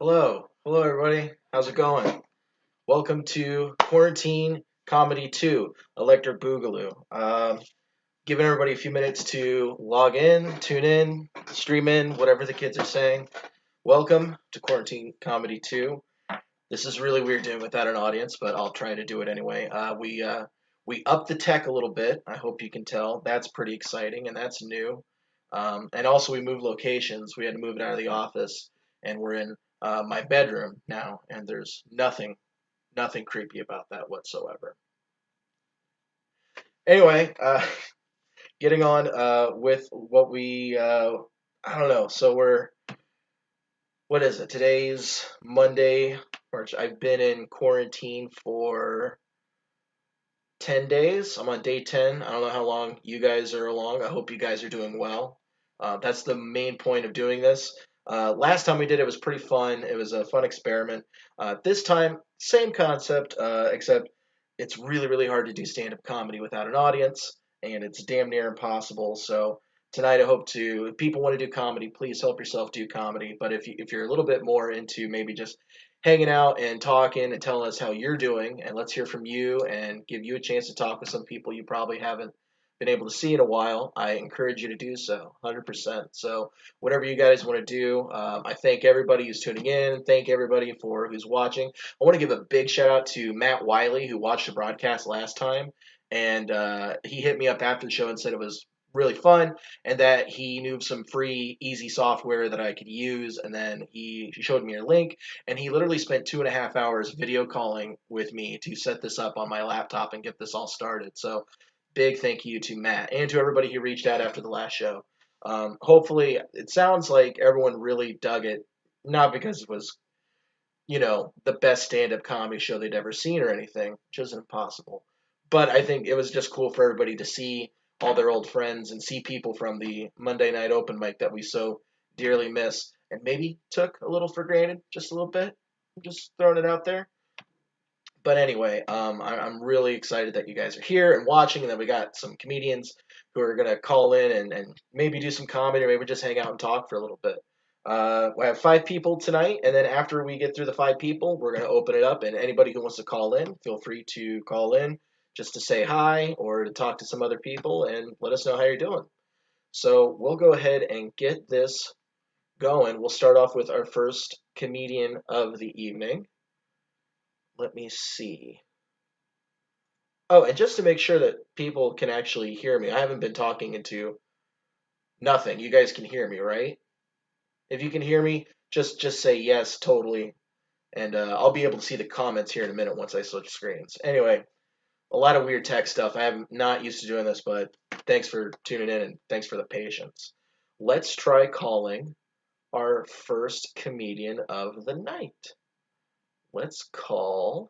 Hello everybody. How's it going? Welcome to Quarantine Comedy 2, Electric Boogaloo. Giving everybody a few minutes to log in, tune in, stream in, whatever the kids are saying. Welcome to Quarantine Comedy 2. This is really weird doing without an audience, but I'll try to do it anyway. We upped the tech a little bit. I hope you can tell. That's pretty exciting and that's new. And also we moved locations. We had to move it out of the office, and we're in my bedroom now, and there's nothing creepy about that whatsoever. Anyway, getting on with what I don't know. So what is it? Today's Monday, March. I've been in quarantine for 10 days. I'm on day 10. I don't know how long you guys are along. I hope you guys are doing well. That's the main point of doing this. Last time we did it was pretty fun. It was a fun experiment. This time, same concept, except it's really, really hard to do stand-up comedy without an audience, and it's damn near impossible. So tonight, I hope to, if people want to do comedy, please help yourself do comedy. But if you're a little bit more into maybe just hanging out and talking and telling us how you're doing, and let's hear from you and give you a chance to talk with some people you probably haven't been able to see in a while. I encourage you to do so, 100%. So whatever you guys want to do, I thank everybody who's tuning in. Thank everybody for who's watching. I want to give a big shout out to Matt Wiley, who watched the broadcast last time, and he hit me up after the show and said it was really fun, and that he knew some free easy software that I could use, and then he showed me a link, and he literally spent 2.5 hours video calling with me to set this up on my laptop and get this all started. So big thank you to Matt and to everybody who reached out after the last show. Hopefully, it sounds like everyone really dug it, not because it was, the best stand-up comedy show they'd ever seen or anything, which isn't impossible. But I think it was just cool for everybody to see all their old friends and see people from the Monday night open mic that we so dearly miss and maybe took a little for granted, just a little bit. I'm just throwing it out there. But anyway, I'm really excited that you guys are here and watching, and that we got some comedians who are going to call in and maybe do some comedy or maybe just hang out and talk for a little bit. We have 5 people tonight, and then after we get through the 5 people, we're going to open it up, and anybody who wants to call in, feel free to call in just to say hi or to talk to some other people and let us know how you're doing. So we'll go ahead and get this going. We'll start off with our first comedian of the evening. Let me see. Oh, and just to make sure that people can actually hear me, I haven't been talking into nothing. You guys can hear me, right? If you can hear me, just say yes, totally, and I'll be able to see the comments here in a minute once I switch screens. Anyway, a lot of weird tech stuff. I'm not used to doing this, but thanks for tuning in and thanks for the patience. Let's try calling our first comedian of the night. Let's call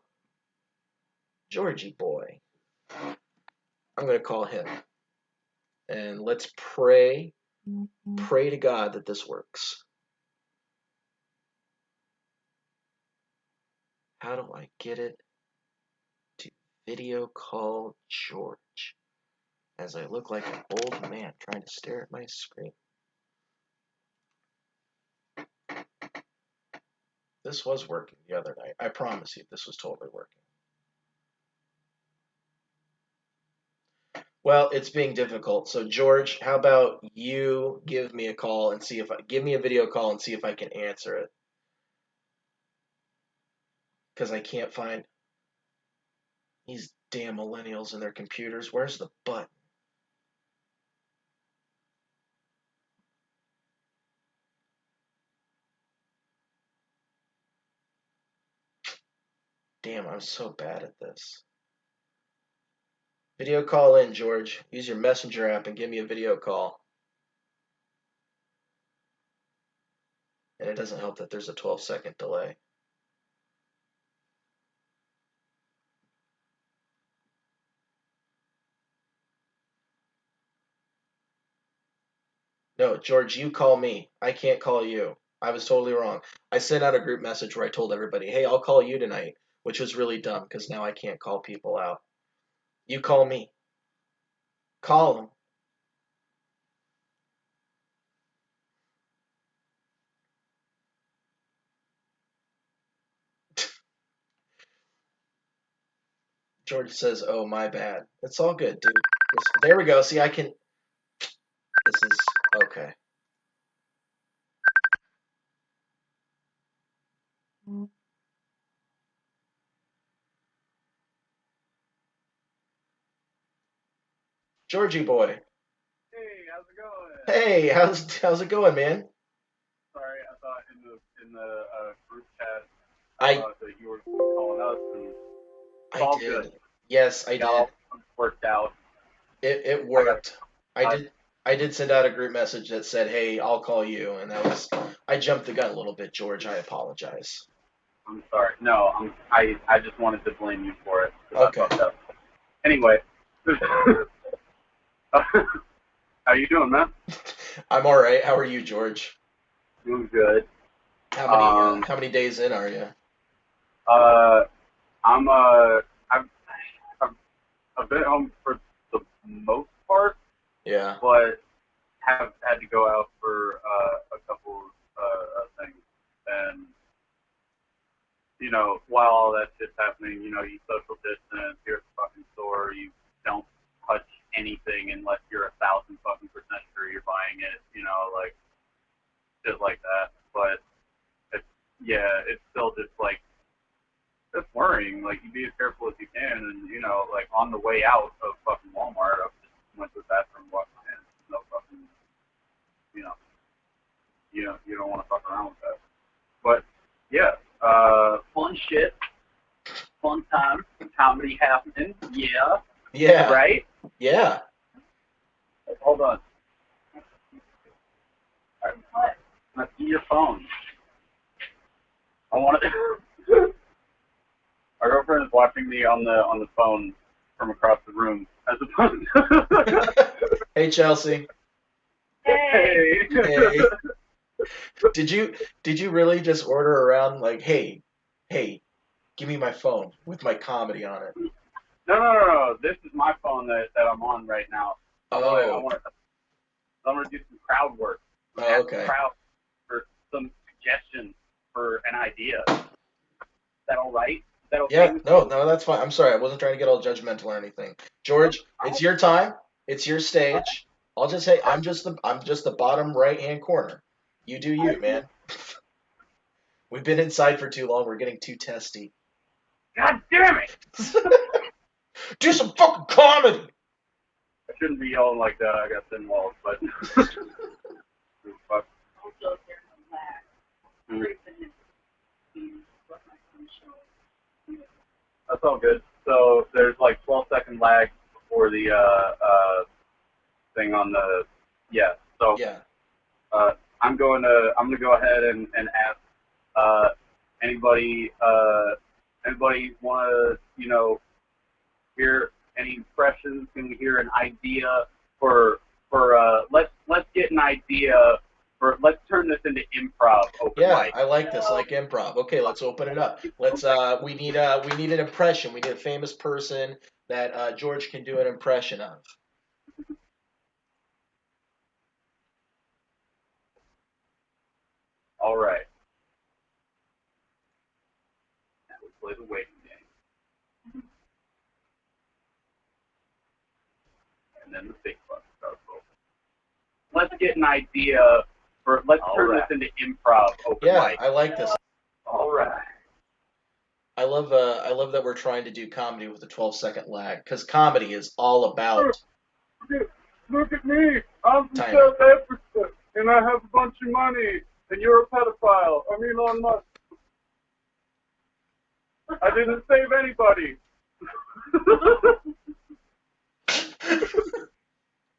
Georgie Boy. I'm going to call him. And let's pray to God that this works. How do I get it to video call George as I look like an old man trying to stare at my screen? This was working the other night. I promise you this was totally working. Well, it's being difficult. So George, how about you give me a call and see if I give me a video call and see if I can answer it, because I can't find these damn millennials and their computers. Where's the button? Damn, I'm so bad at this. Video call in, George. Use your messenger app and give me a video call. And it doesn't help that there's a 12-second delay. No, George, you call me. I can't call you. I was totally wrong. I sent out a group message where I told everybody, hey, I'll call you tonight, which was really dumb because now I can't call people out. You call me. Call them. George says, "Oh, my bad." It's all good, dude. There we go. See, I can. This is okay. Georgie boy. Hey, how's it going? Hey, how's it going, man? Sorry, I thought in the group chat I that you were calling us, and it's I all good. did. Yes, I We got did. all worked out. It I got worked. I uh, did I did send out a group message that said, "Hey, I'll call you," and that was I jumped the gun a little bit, George. I apologize. I'm sorry. No, I just wanted to blame you for it because I Okay. fucked up. Anyway, how you doing, man? I'm all right. How are you, George? Doing good. How Um, many days in are you? uh, I'm I've I've been home for the most part, Yeah. but have had to go out for a couple things. And, while all that shit's happening, you social distance, you're at the fucking store, you don't touch anything unless you're 1,000% sure you're buying it, like shit like that. But it's, yeah, it's still just like, it's worrying. Like, you be as careful as you can. And, like on the way out of fucking Walmart, I just went to the bathroom, washed my hands. No fucking, you know, you don't want to fuck around with that. But yeah, fun shit, fun time, comedy happening. Yeah, Yeah. right. Yeah. Hold on, I see your phone. I want to. Our girlfriend is watching me on the phone from across the room, as opposed. Hey, Chelsea. Hey. Hey. Did you did you really just order around like, "Hey, hey, give me my phone with my comedy on it." No. This is my phone that I'm on right now. I want to. I Oh. want to. I'm gonna do some crowd work. I'm gonna Oh, ask the okay. crowd for some suggestions for an idea. Is that all right? Is that okay Yeah, with no, you? no, that's fine. I'm sorry. I wasn't trying to get all judgmental or anything. George, it's Oh, your time. It's your stage. I'll just say okay. I'm just the bottom right-hand corner. You do you, man. We've been inside for too long. We're getting too testy. God damn it! Do some fucking comedy. I shouldn't be yelling like that. I got thin walls, but fuck. That's all good. So there's like 12-second lag before the thing on the yeah. So Yeah. uh, I'm gonna go ahead and ask anybody anybody want to hear any impressions? Can we hear an idea for let's get an idea for let's turn this into improv open Yeah, mic. I like this. I like improv. Okay, let's open it up. Let's we need an impression. We need a famous person that George can do an impression of. All right, now we play the waiting game, and then the big button starts rolling. Let's get an idea for let's All turn right. this into improv open Yeah, mic. I like this. All right. I love that we're trying to do comedy with a 12-second lag because comedy is all about Look at me. I'm from timing. South Africa, and I have a bunch of money, and you're a pedophile. I'm Elon Musk. I didn't save anybody.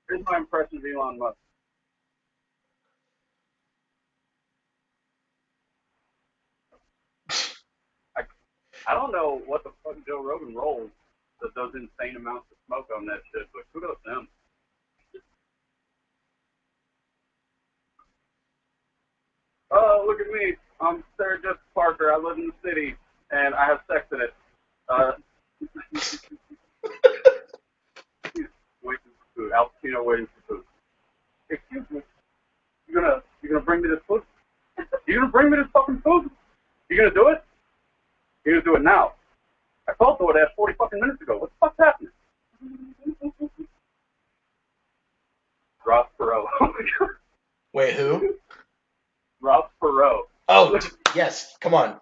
Here's my impression of Elon Musk. I, I don't know what the fuck Joe Rogan rolls that does insane amounts of smoke on that shit, but kudos to him. Oh, look at me. I'm Sarah Jessica Parker. I live in the city, and I have sex in it. Uh, waiting for food. Al Pacino waiting for food. Excuse me. You gonna bring me this food? You gonna bring me this fucking food? You gonna do it? You gonna do it now? I called DoorDash 40 fucking minutes ago. What the fuck's happening? Ross Perot. Wait, who? Ross Perot. Oh, yes. Come on.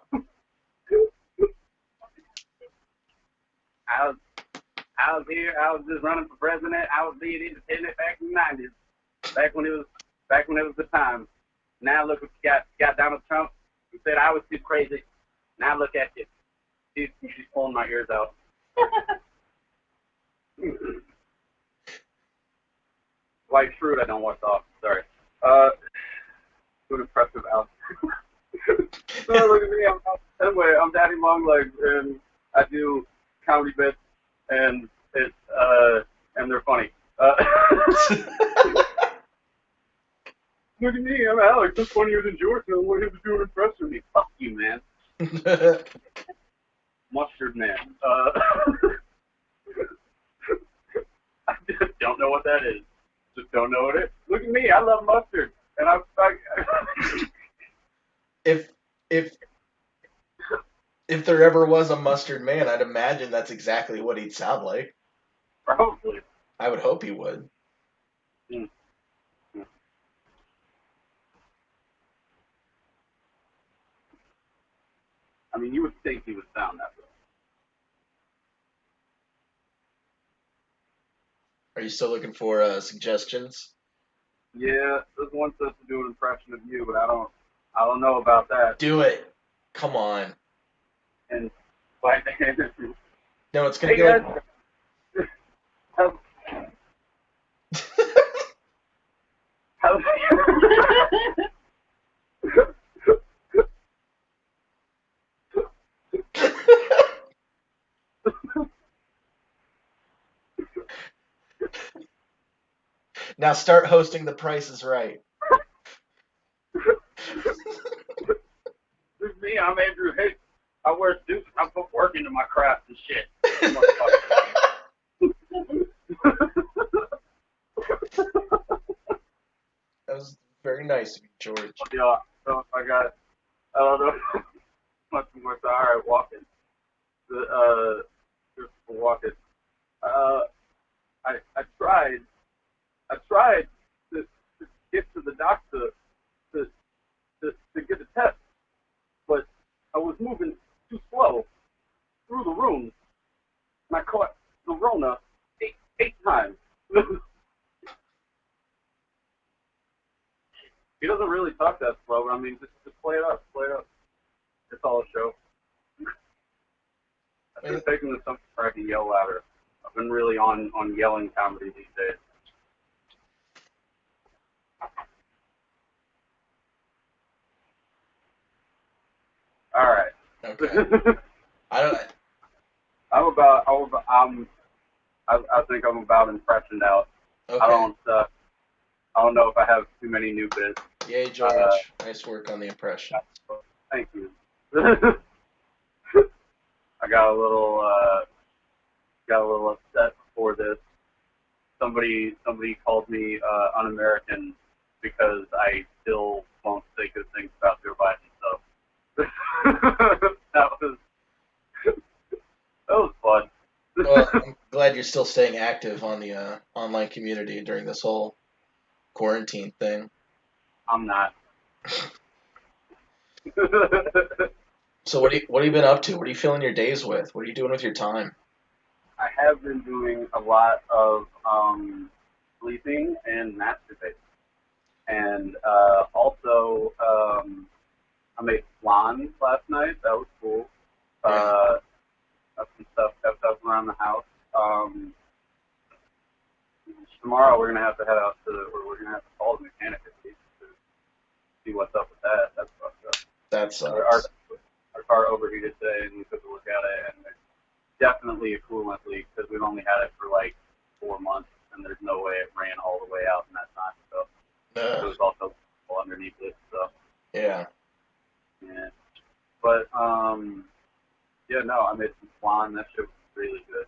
I was here. I was just running for president. I was being independent back in the '90s. Back when it was the time. Now look what you got Donald Trump, who said I was too crazy. Now look at you. She's pulling my ears out. Like fruit, I don't want off. Sorry. Good impressive out. So look at me. Anyway, I'm Daddy Longlegs, and I do comedy bits, and and they're funny. Look at me. I'm Alex. I'm funnier than George, and I want him to do an impression of me. Fuck you, man. Mustard man. I just don't know what that is. Just don't know what it is. Look at me. I love mustard, and if if if there ever was a mustard man, I'd imagine that's exactly what he'd sound like. Probably. I would hope he would. Mm. I mean, you would think he would sound that way. Are you still looking for suggestions? Yeah, this one says to do an impression of you, but I don't know about that. Do it. Come on. And like, No, it's gonna hey be like. guys, how's, how's Now start hosting The Price is Right. This is me? I'm Andrew Hicks. I wear suits. I put work into my craft and shit. That was very nice of you, George. Yeah, so I don't know much more. So, all right, walking. Just walking. Uh, I tried to get to the doctor to, to get a test, but I was moving too slow through the room, and I caught the Rona eight times. He doesn't really talk that slow, but I mean, just play it up, play it up. It's all a show. I should have taken this something where I can yell louder. I've been really on yelling comedy these days. All right. Okay. I don't. I think I'm about impressioned out. Okay. I don't know if I have too many new bits. Yay, George. Nice work on the impression. Thank you. I got a little upset before this. Somebody called me un-American because I still won't say good things about Joe Biden. So that was fun. Well, I'm glad you're still staying active on the online community during this whole quarantine thing. I'm not. So what have you been up to? What are you filling your days with? What are you doing with your time? I have been doing a lot of sleeping and masturbating, and also I made flan last night. That was cool. Yeah. Got some stuff kept up around the house. Tomorrow we're gonna have to head out we're gonna have to call the mechanic at least to see what's up with that. That's fucked up. That sucks. Our car overheated today, and we took a look at it, and it's definitely a coolant leak because we've only had it for like 4 months, and there's no way it ran all the way out in that time. So it was also underneath it. So Yeah. yeah, but yeah, no, I made some flan. That shit was really good.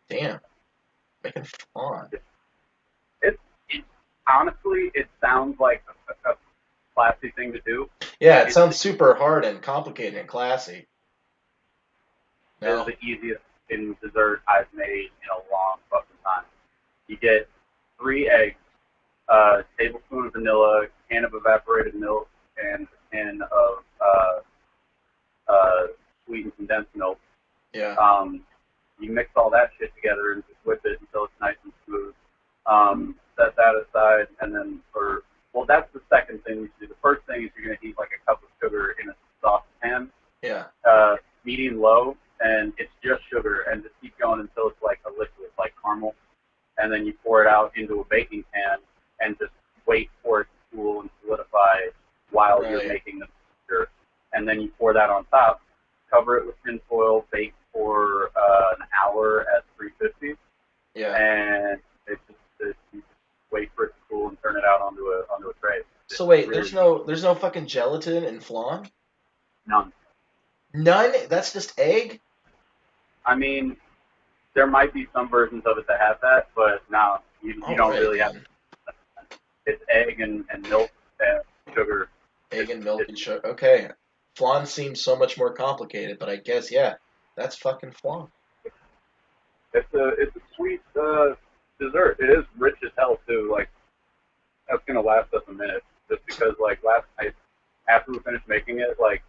Damn. Making fun. It's honestly, it sounds like a classy thing to do. Yeah, it sounds super hard and complicated and classy. It is No. the easiest in dessert I've made in a long fucking time. You get 3 eggs, a tablespoon of vanilla, a can of evaporated milk, and a can of sweetened condensed milk. Yeah. Um, you mix all that shit together and just whip it until it's nice and smooth. Set that aside, and then that's the second thing you should do. The first thing is you're gonna heat like a cup of sugar in a saucepan, Yeah. medium low, and it's just sugar, and just keep going until it's like a liquid, like caramel, and then you pour it out into a baking pan and just wait for it to cool and solidify while you're Right. making the mixture. And then you pour that on top, cover it with tin foil, bake for an hour at 350, Yeah. and you just wait for it to cool and turn it out onto a tray. It's So wait, really there's no fucking gelatin in flan? none. None? That's just egg? I mean, there might be some versions of it that have that, but no, you All don't right really have. then. It's egg and milk and sugar. Egg It's and milk it's and sugar. Okay. Flan seems so much more complicated, but I guess yeah, that's fucking flan. it's a sweet dessert. It is rich as hell too. Like that's gonna last us a minute, just because like last night after we finished making it, like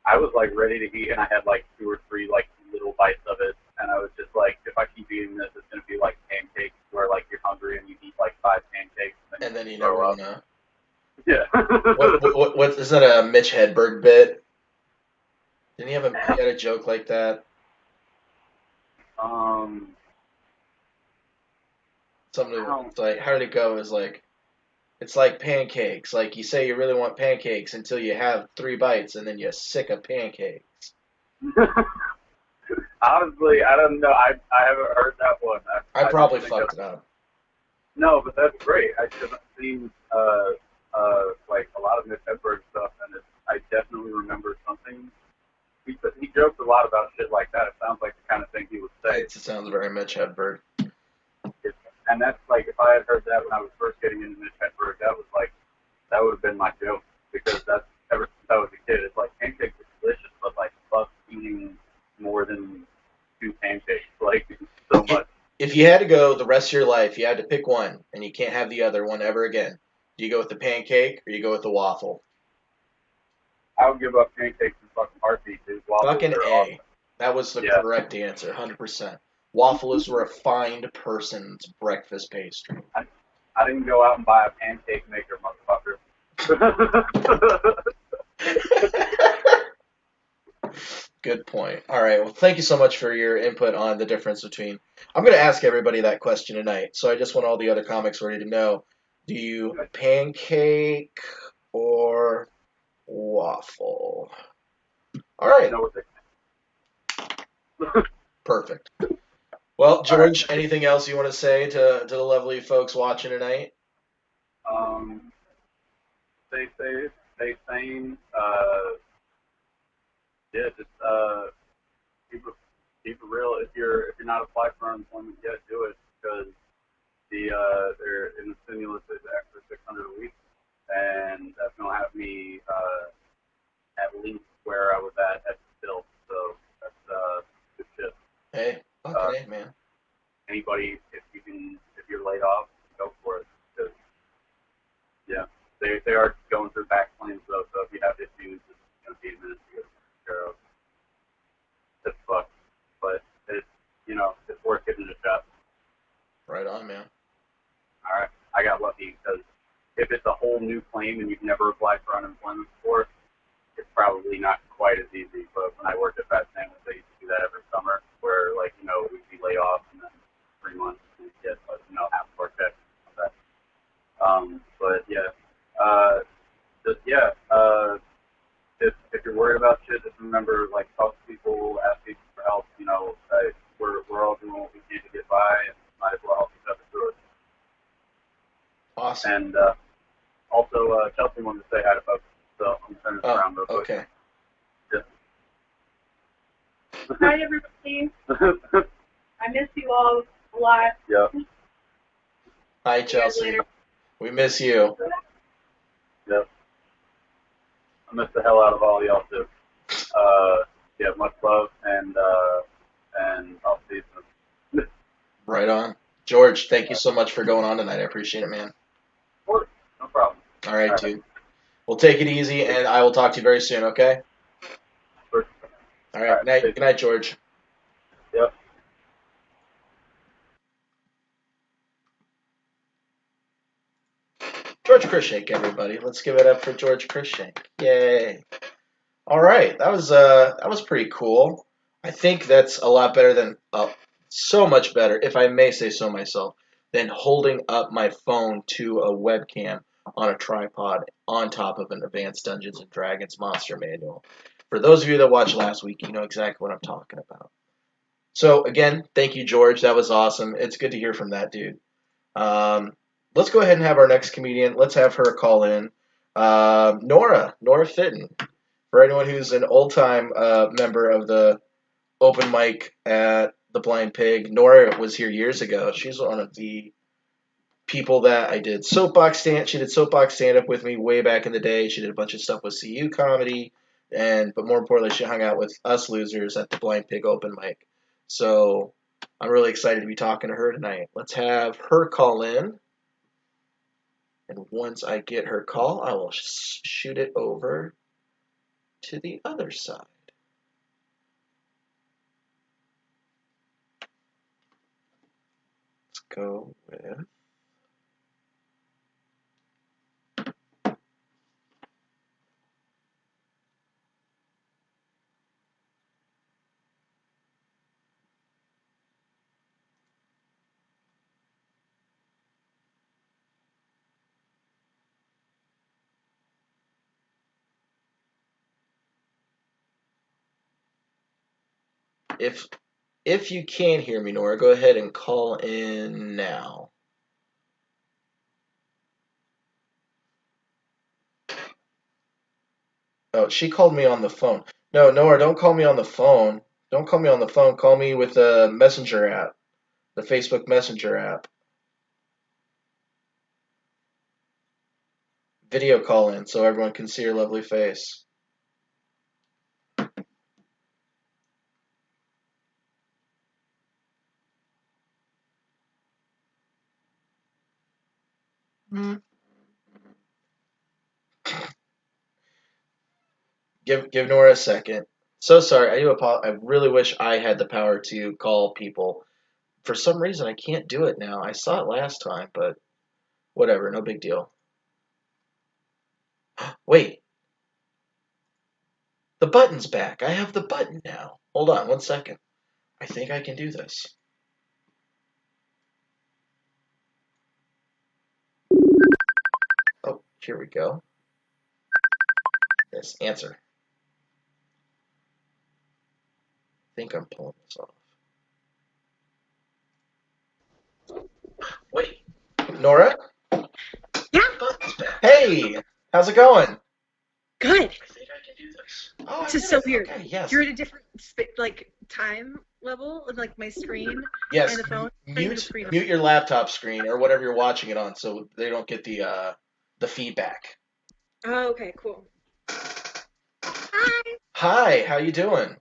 I was like ready to eat, and I had like 2 or 3 like little bites of it, and I was just like, if I keep eating this, it's gonna be like pancakes, where like you're hungry and you eat like 5 pancakes and then And you then you never throw up. wanna. Yeah. What is that a Mitch Hedberg bit? Didn't he had a joke like that? um, I Something don't. it's like how did it go? Is like it's like pancakes. Like you say you really want pancakes until you have 3 bites and then you're sick of pancakes. Honestly, I don't know. I haven't heard that one. I I don't probably think I've. fucked it up. No, but that's great. I haven't seen like a lot of Mitch Hedberg stuff, and I definitely remember something. He jokes a lot about shit like that. It sounds like the kind of thing he would say. It sounds very Mitch Hedberg. And that's like if I had heard that when I was first getting into Mitch Hedberg, that would have been my joke because that's ever since I was a kid. It's like pancakes are delicious, but like fuck eating more than 2 pancakes, like so If much. if you had to go the rest of your life, you had to pick one and you can't have the other one ever again. Do you go with the pancake or you go with the waffle? I would give up pancakes in fucking heartbeat, dude. Waffles Fucking are A. awesome. That was the Yeah. correct answer, 100%. Waffle is a refined person's breakfast pastry. I didn't go out and buy a pancake maker, motherfucker. Good point. All right. Well, thank you so much for your input on the difference between. I'm going to ask everybody that question tonight. So I just want all the other comics ready to know. Do you pancake or waffle? All You right. know what they Perfect. Well, All right. George, anything else you want to say to the lovely folks watching tonight? Um, stay safe, stay sane. Yeah, just keep it keep it real. If you're not applied for unemployment yet, do it because they're in the stimulus is extra 600 a week, and that's gonna have me at least where I was at still. So that's good shit. Hey, fucking Uh, A, man. Anybody, if you're laid off, go for it. 'Cause, yeah, they are going through back claims though. So if you have issues, it's gonna be a minute to get care of. It's fucked, but it's worth giving it a shot. Right on, man. All right, I got lucky because if it's a whole new claim and you've never applied for unemployment before, it's probably not quite as easy. But when I worked at Fat Sandwich, they used to do that every summer, where we'd be laid off and then 3 months we'd get half of our check. But yeah, uh, just yeah. If you're worried about shit, just remember like talk to people, ask people for help. We're all doing what we can to get by, and might as well help each other through it. Awesome. And also, Chelsea wanted to say hi to folks, so I'm turning this Oh, around real quick. okay. Hi, everybody. I miss you all a lot. Yep. Hi, See you guys Chelsea. later. We miss you. Yep. I miss the hell out of all y'all too. Uh, Yeah, much love, and I'll see you soon. Right on. George, thank you so much for going on tonight. I appreciate it, man. Of course, no problem. All right, All right. dude. Well, take it easy, and I will talk to you very soon, okay? First, All all right. right. Good night, George. Yep. George Cruikshank, everybody. Let's give it up for George Cruikshank. Yay. All right. That was pretty cool. I think that's a lot better than so much better, if I may say so myself, than holding up my phone to a webcam on a tripod on top of an Advanced Dungeons and Dragons monster manual. For those of you that watched last week, you know exactly what I'm talking about. So again, thank you, George. That was awesome. It's good to hear from that dude. Um, let's go ahead and have our next comedian. Let's have her call in. Nora Fitton. For anyone who's an old time member of the open mic at the Blind Pig, Nora was here years ago. She's one of the people that I did soapbox stand. She did soapbox stand up with me way back in the day. She did a bunch of stuff with CU comedy, but more importantly, she hung out with us losers at the Blind Pig open mic. So I'm really excited to be talking to her tonight. Let's have her call in, and once I get her call, I will shoot it over to the other side. Let's go with. If if you can hear me, Nora, go ahead and call in now. Oh, she called me on the phone. No, Nora, don't call me on the phone. Don't call me on the phone. Call me with the Messenger app, the Facebook Messenger app. Video call in so everyone can see your lovely face. Give Nora a second. So sorry. I really wish I had the power to call people. For some reason, I can't do it now. I saw it last time, but whatever. No big deal. Wait, the button's back. I have the button now. Hold on one second. I think I can do this. Oh, here we go. Yes, answer. I think I'm pulling this off. Wait, Nora? Yeah, Button's back. Hey, how's it going? good. I think I can do this. Oh, I This is did so it. weird. Okay, yes. You're at a different time level of like my screen Yes, and the phone. mute your laptop screen or whatever you're watching it on so they don't get the feedback. Oh, okay, cool. Hi. Hi, how you doing?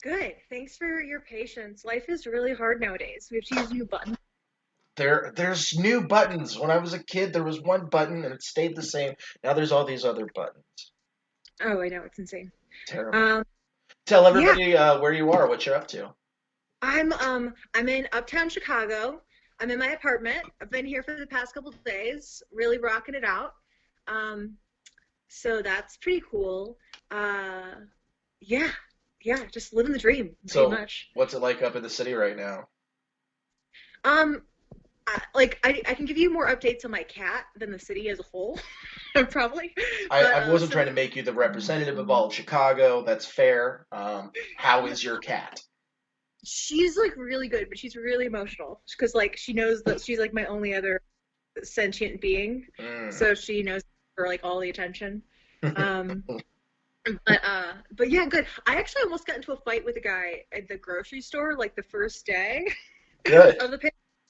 Good. Thanks for your patience. Life is really hard nowadays. We have to use new buttons. There's new buttons. When I was a kid, there was one button and it stayed the same. Now there's all these other buttons. Oh, I know, it's insane. Terrible. Um, Tell yeah, everybody where you are, what you're up to. I'm in Uptown Chicago. I'm in my apartment. I've been here for the past couple of days, really rocking it out. Um, so that's pretty cool. Uh, yeah, yeah, just living the dream, pretty So, much. what's it like up in the city right now? Um, I can give you more updates on my cat than the city as a whole, probably. But I wasn't trying to make you the representative of all of Chicago. That's fair. How is your cat? she's like really good, but she's really emotional because like she knows that she's like my only other sentient being, Mm. so she knows for like all the attention. Um, but yeah, good. I actually almost got into a fight with a guy at the grocery store like the first day Good. of the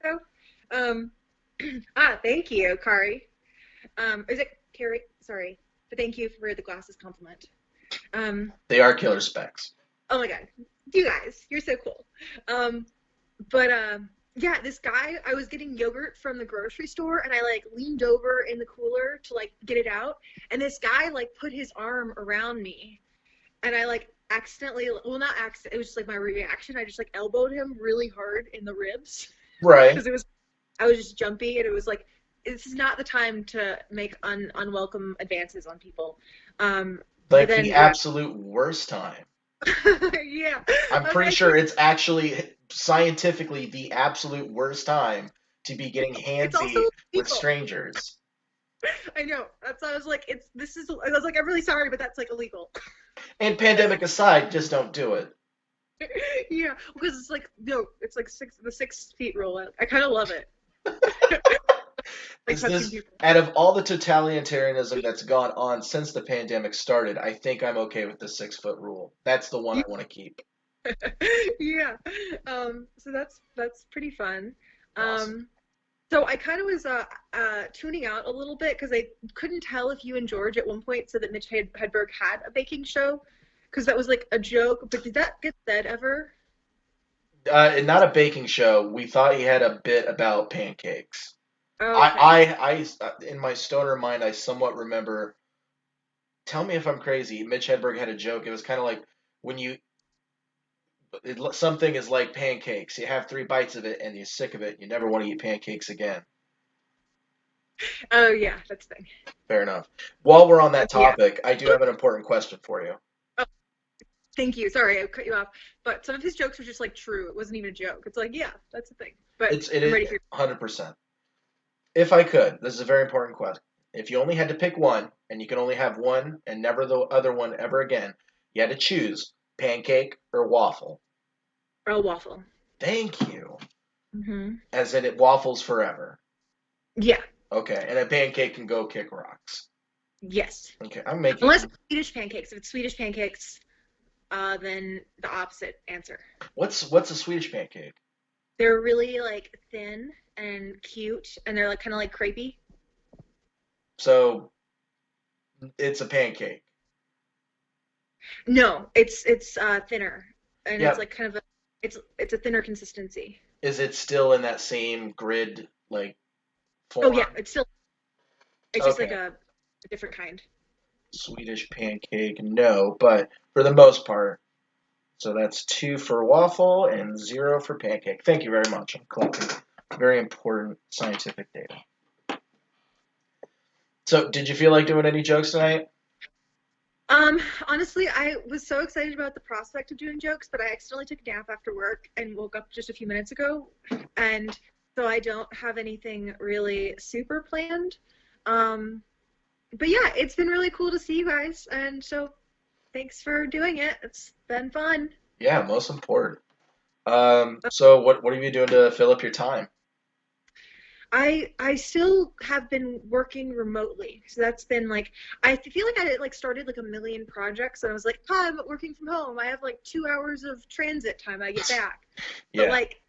pandemic. Um, thank you, Kari. Is it Carrie? Sorry. But thank you for the glasses compliment. Um, They are killer specs. Oh my god, you guys, you're so cool. Um, but yeah, this guy, I was getting yogurt from the grocery store, and I like leaned over in the cooler to like get it out, and this guy like put his arm around me, and I like accidentally, well, not accident, it was just like my reaction. I just like elbowed him really hard in the ribs Right. because I was just jumpy, and it was like, this is not the time to make unwelcome advances on people. But Like then the yeah, absolute worst time. yeah, I'm I was pretty like, sure it's actually scientifically the absolute worst time to be getting it's also handsy with illegal. strangers. I know. That's why I was like, I was like, I'm really sorry, but that's like illegal. And pandemic aside, just don't do it. Yeah, because it's like, no, it's like the 6 feet rule. I kind of love it. Like Is touching this people. out of all the totalitarianism that's gone on since the pandemic started? I think I'm okay with the 6 foot rule. That's the one I want to keep. Yeah. So that's pretty fun. Awesome. So I kind of was tuning out a little bit because I couldn't tell if you and George at one point said that Mitch Hedberg had a baking show, because that was like a joke. But did that get said ever? Not a baking show. We thought he had a bit about pancakes. Okay. In my stoner mind, I somewhat remember. Tell me if I'm crazy. Mitch Hedberg had a joke. It was kind of like when something is like pancakes. You have 3 bites of it and you're sick of it. You never want to eat pancakes again. Oh yeah, that's the thing. Fair enough. While we're on that Yeah. topic, I do have an important question for you. Oh, thank you. Sorry, I cut you off. But some of his jokes were just like true. It wasn't even a joke. It's like, yeah, that's the thing. But It I'm is ready for 100%. If I could, this is a very important question. If you only had to pick one, and you can only have one and never the other one ever again, you had to choose pancake or waffle. a waffle. Thank you. Hmm. As in it waffles forever. Yeah. Okay, and a pancake can go kick rocks. Yes. Okay, I'm making. Unless it's Swedish pancakes. If it's Swedish pancakes, then the opposite answer. What's a Swedish pancake? They're really like thin and cute, and they're like kind of like crepey. So it's a pancake. No, it's thinner, and it's Yeah. like kind of it's a thinner consistency. Is it still in that same grid like Oh form? yeah, it's just like Okay. a different kind. Swedish pancake, no, but for the most part. So that's 2 for waffle and 0 for pancake. Thank you very much. I'm collecting very important scientific data. So, did you feel like doing any jokes tonight? Honestly, I was so excited about the prospect of doing jokes, but I accidentally took a nap after work and woke up just a few minutes ago, and so I don't have anything really super planned. Um, but yeah, it's been really cool to see you guys, and so thanks for doing it. It's been fun. Yeah, most important. So what are you doing to fill up your time? I still have been working remotely, so that's been like, I feel like I like started like a million projects, and I was like, oh, I'm working from home. I have like 2 hours of transit time. I get back, but Yeah, like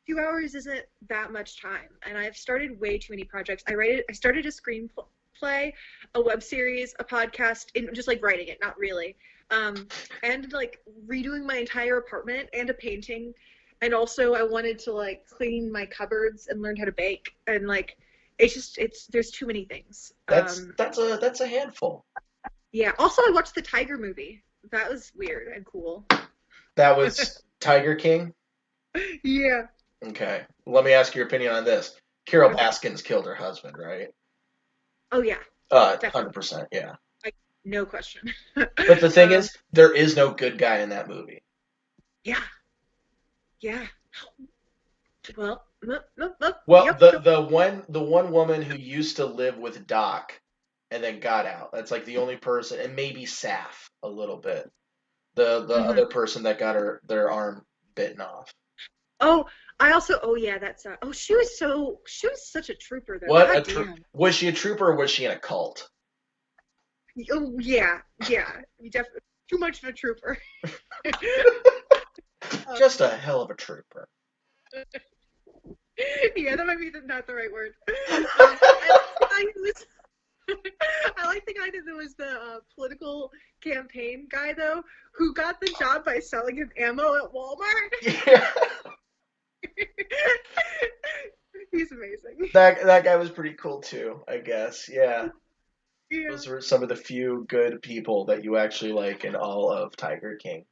2 hours isn't that much time, and I've started way too many projects. I started a screenplay, a web series, a podcast, and just like writing it, not really, and like redoing my entire apartment and a painting, and also I wanted to like clean my cupboards and learn how to bake, and like it's there's too many things. that's a handful. Yeah. Also, I watched the Tiger movie. That was weird and cool. That was Tiger King. Yeah. Okay, let me ask your opinion on this. Carol Okay. Baskins killed her husband, right? Oh yeah, definitely. 100%, yeah. Like no question. But the thing um, is, there is no good guy in that movie. yeah. Yeah. Well, Well, yep. the one woman who used to live with Doc and then got out. That's like the only person, and maybe Saf a little bit. The Hmm. other person that got their arm bitten off. Oh, I also. Oh yeah, that's. Oh, she was such a trooper though. What God a damn. was she a trooper or was she in a cult? Oh yeah, yeah. You definitely too much of a trooper. uh, Just a hell of a trooper. yeah, that might be not the right word. And this guy who was I like the guy that was the political campaign guy though, who got the job by selling his ammo at Walmart. Yeah. He's amazing. That guy was pretty cool too, I guess. Yeah. Yeah. Those were some of the few good people that you actually like in all of Tiger King.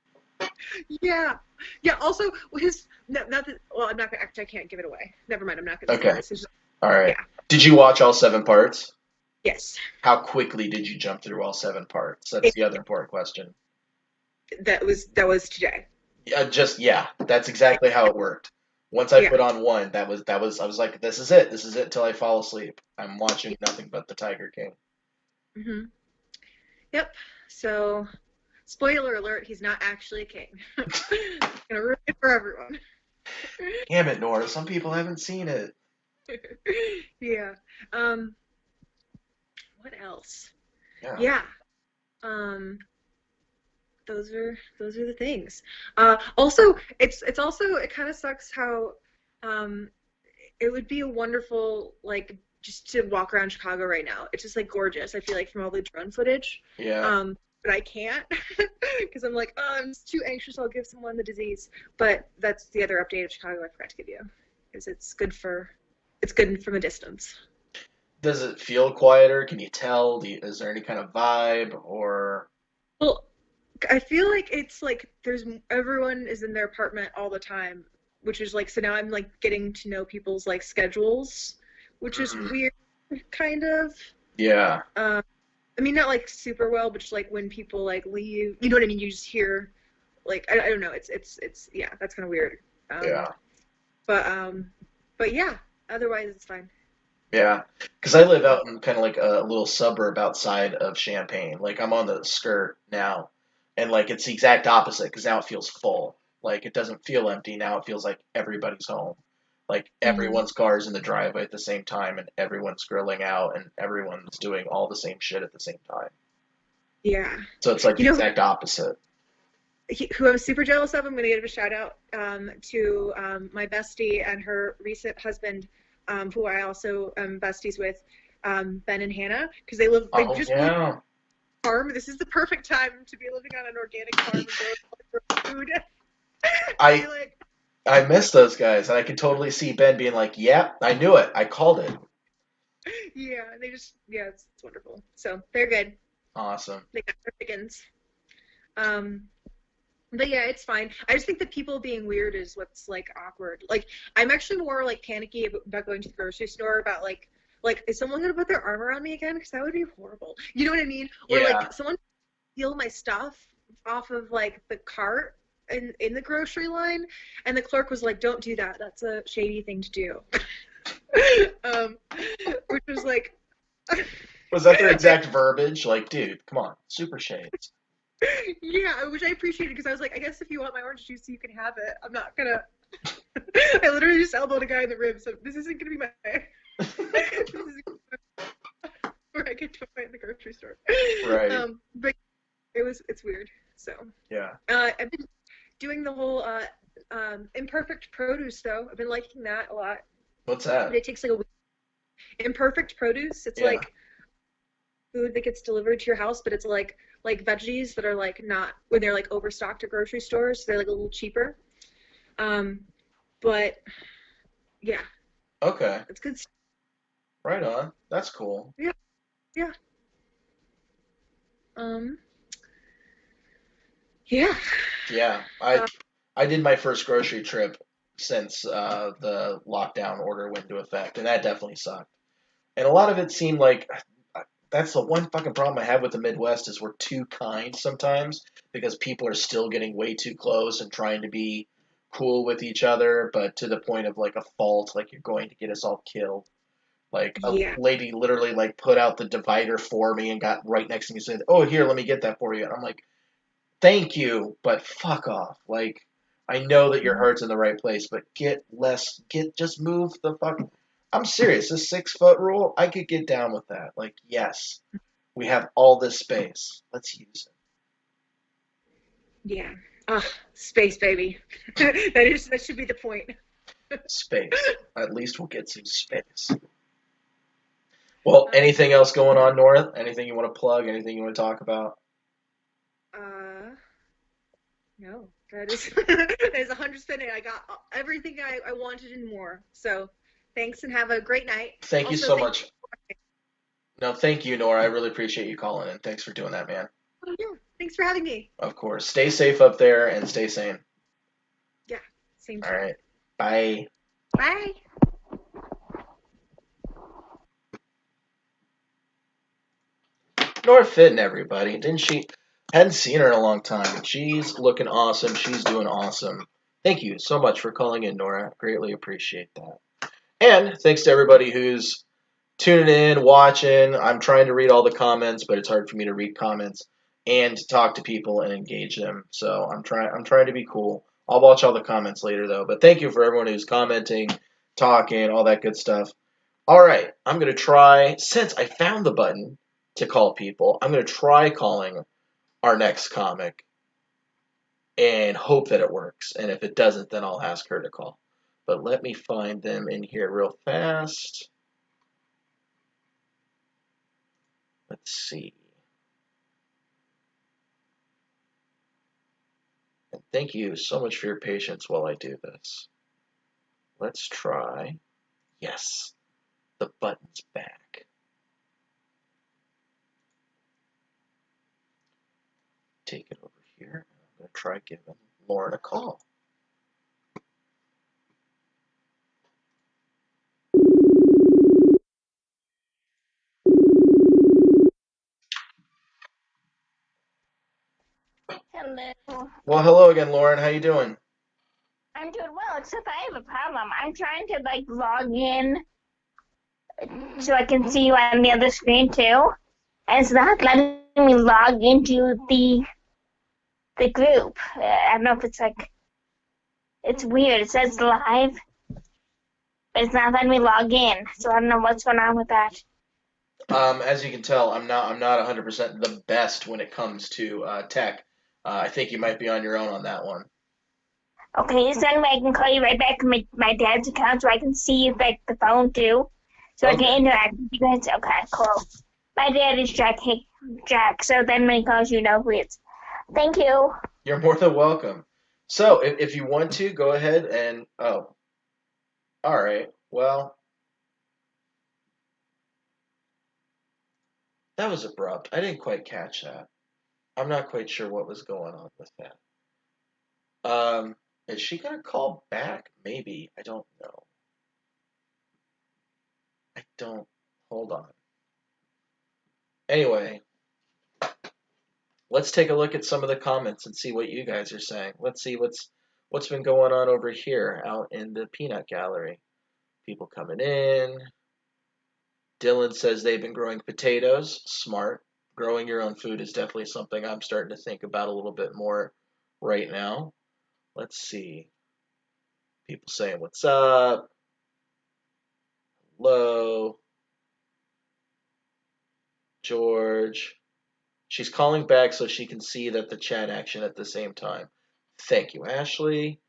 Yeah. Yeah. Also, his not that. Well, I'm not gonna. Actually, I can't give it away. Never mind. I'm not gonna say Okay. this. It's just, All right. yeah. Did you watch all 7 parts? Yes. How quickly did you jump through all 7 parts? That's the other important question. That was today. Yeah, that's exactly how it worked. Once I Yeah. put on one, that was I was like, this is it till I fall asleep. I'm watching nothing but the Tiger King. Mm-hmm. Yep. So, spoiler alert: he's not actually a king. Gonna ruin it for everyone. Damn it, Nora. Some people haven't seen it. Yeah. Um. What else? Yeah. Yeah. Um. Those are the things. Also, it's also it kind of sucks how, it would be a wonderful like just to walk around Chicago right now. It's just like gorgeous. I feel like from all the drone footage. Yeah. But I can't because I'm like, oh, I'm just too anxious. I'll give someone the disease. But that's the other update of Chicago I forgot to give you, is it's good from a distance. Does it feel quieter? Can you tell? Is there any kind of vibe or? Well, I feel like it's like everyone is in their apartment all the time, which is like, so now I'm like getting to know people's like schedules, which is weird, kind of. Yeah. I mean, not like super well, but just like when people like leave, you know what I mean? You just hear, like, I don't know. It's yeah, that's kind of weird. Yeah. But yeah, otherwise it's fine. Yeah. Because I live out in kind of like a little suburb outside of Champaign. Like I'm on the skirt now, and like it's the exact opposite because now it feels full. Like it doesn't feel empty now. It feels like everybody's home. Like everyone's car's in the driveway at the same time, and everyone's grilling out, and everyone's doing all the same shit at the same time. Yeah. So it's like the You know exact opposite. who I'm super jealous of? I'm going to give a shout out to my bestie and her recent husband, who I also am besties with, Ben and Hannah, because they Oh just moved yeah. on a farm. This is the perfect time to be living on an organic farm and growing food. I like, I miss those guys, and I can totally see Ben being like, "Yeah, I knew it. I called it." yeah, it's wonderful. So they're good. Awesome. They got their chickens. But yeah, it's fine. I just think that people being weird is what's like awkward. Like I'm actually more like panicky about going to the grocery store about like is someone gonna put their arm around me again? Because that would be horrible. You know what I mean? Or Yeah. like someone steal my stuff off of like the cart in the grocery line, and the clerk was like, "Don't do that. That's a shady thing to do." Which was like. Was that their exact verbiage? Like, dude, come on, super shades. Yeah, which I appreciated because I was like, I guess if you want my orange juice, you can have it. I'm not gonna. I literally just elbowed a guy in the ribs, so this isn't gonna be my. This is where I get to a fight in the grocery store. Right. But it's weird. So. Yeah. I've been doing the whole imperfect produce though. I've been liking that a lot. What's that? But it takes like a week. Imperfect produce. It's like food that gets delivered to your house, but it's like veggies that are like not when they're like overstocked at grocery stores. So they're like a little cheaper. But yeah. Okay. It's good. Right on. That's cool. Yeah. Yeah. Yeah. Yeah. I did my first grocery trip since the lockdown order went into effect, and that definitely sucked. And a lot of it seemed like that's the one fucking problem I have with the Midwest is we're too kind sometimes because people are still getting way too close and trying to be cool with each other, but to the point of like a fault, like you're going to get us all killed. Like a Yeah. lady literally like put out the divider for me and got right next to me and said, "Oh, here, let me get that for you." And I'm like, "Thank you, but fuck off." Like I know that your heart's in the right place, but just move the fuck. I'm serious. This 6 foot rule, I could get down with that. Like, yes, we have all this space. Let's use Yeah. Space, baby. That should be the point. it. Space. At least we'll get some space. Well, anything else going on, Nora? Anything you want to plug? Anything you want to talk about? No, that is that is 100% it. I got everything I wanted and more. So thanks and have a great night. Thank you Also, so much. No, thank you, Nora. I really appreciate you calling in. Thanks for doing that, man. yeah, thanks for having me. Of course. Stay safe up there and stay sane. Yeah, same All to you. right. Bye. Bye. Nora Fitton, everybody. Didn't she? Hadn't seen her in a long time. She's looking awesome. She's doing awesome. Thank you so much for calling in, Nora. Greatly appreciate that. And thanks to everybody who's tuning in, watching. I'm trying to read all the comments, but it's hard for me to read comments and to talk to people and engage them. So I'm trying to be cool. I'll watch all the comments later though. But thank you for everyone who's commenting, talking, all that good stuff. All right, I'm going to try, since I found the button to call people, I'm going to try calling our next comic and hope that it works. And if it doesn't, then I'll ask her to call. But let me find them in here real fast. Let's see. And thank you so much for your patience while I do this. Let's try. Yes, the button's back. Take it over here. I'm going to try giving Lauren a call. Hello. Well, hello again, Lauren. How you doing? I'm doing well, except I have a problem. I'm trying to log in so I can see you on the other screen too, and it's not letting me log into the group. I don't know if it's weird. It says live, but it's not letting me log in. So I don't know what's going on with that. As you can tell, I'm not 100% the best when it comes to tech. I think you might be on your own on that one. Okay, so anyway, I can call you right back to my dad's account so I can see the phone too, so I Okay. can interact with you guys. Okay, cool. My dad is Jack. Hey, Jack. So then when he calls, you know who he is. Thank you. You're more than welcome. So, if you want to, go ahead and all right. Well, that was abrupt. I didn't quite catch that. I'm not quite sure what was going on with that. Is she gonna call back? Maybe. I don't know. I don't. Hold on. Anyway, let's take a look at some of the comments and see what you guys are saying. Let's see what's been going on over here out in the peanut gallery. People coming in. Dylan says they've been growing potatoes. Smart. Growing your own food is definitely something I'm starting to think about a little bit more right now. Let's see. People saying what's up. Hello. George. She's calling back so she can see that the chat action at the same time. Thank you, Ashley.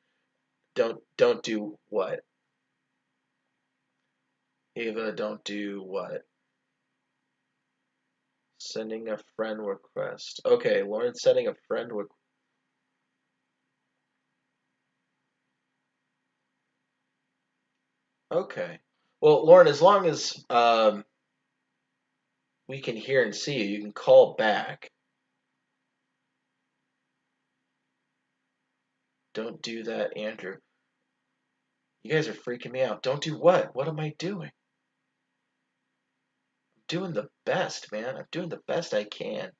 Don't do what? Ava, don't do what? Sending a friend request. Okay, Lauren's sending a friend request. Okay. Well, Lauren, as long as we can hear and see you, you can call back. Don't do that, Andrew. You guys are freaking me out. Don't do what? What am I doing? I'm doing the best, man. I'm doing the best I can.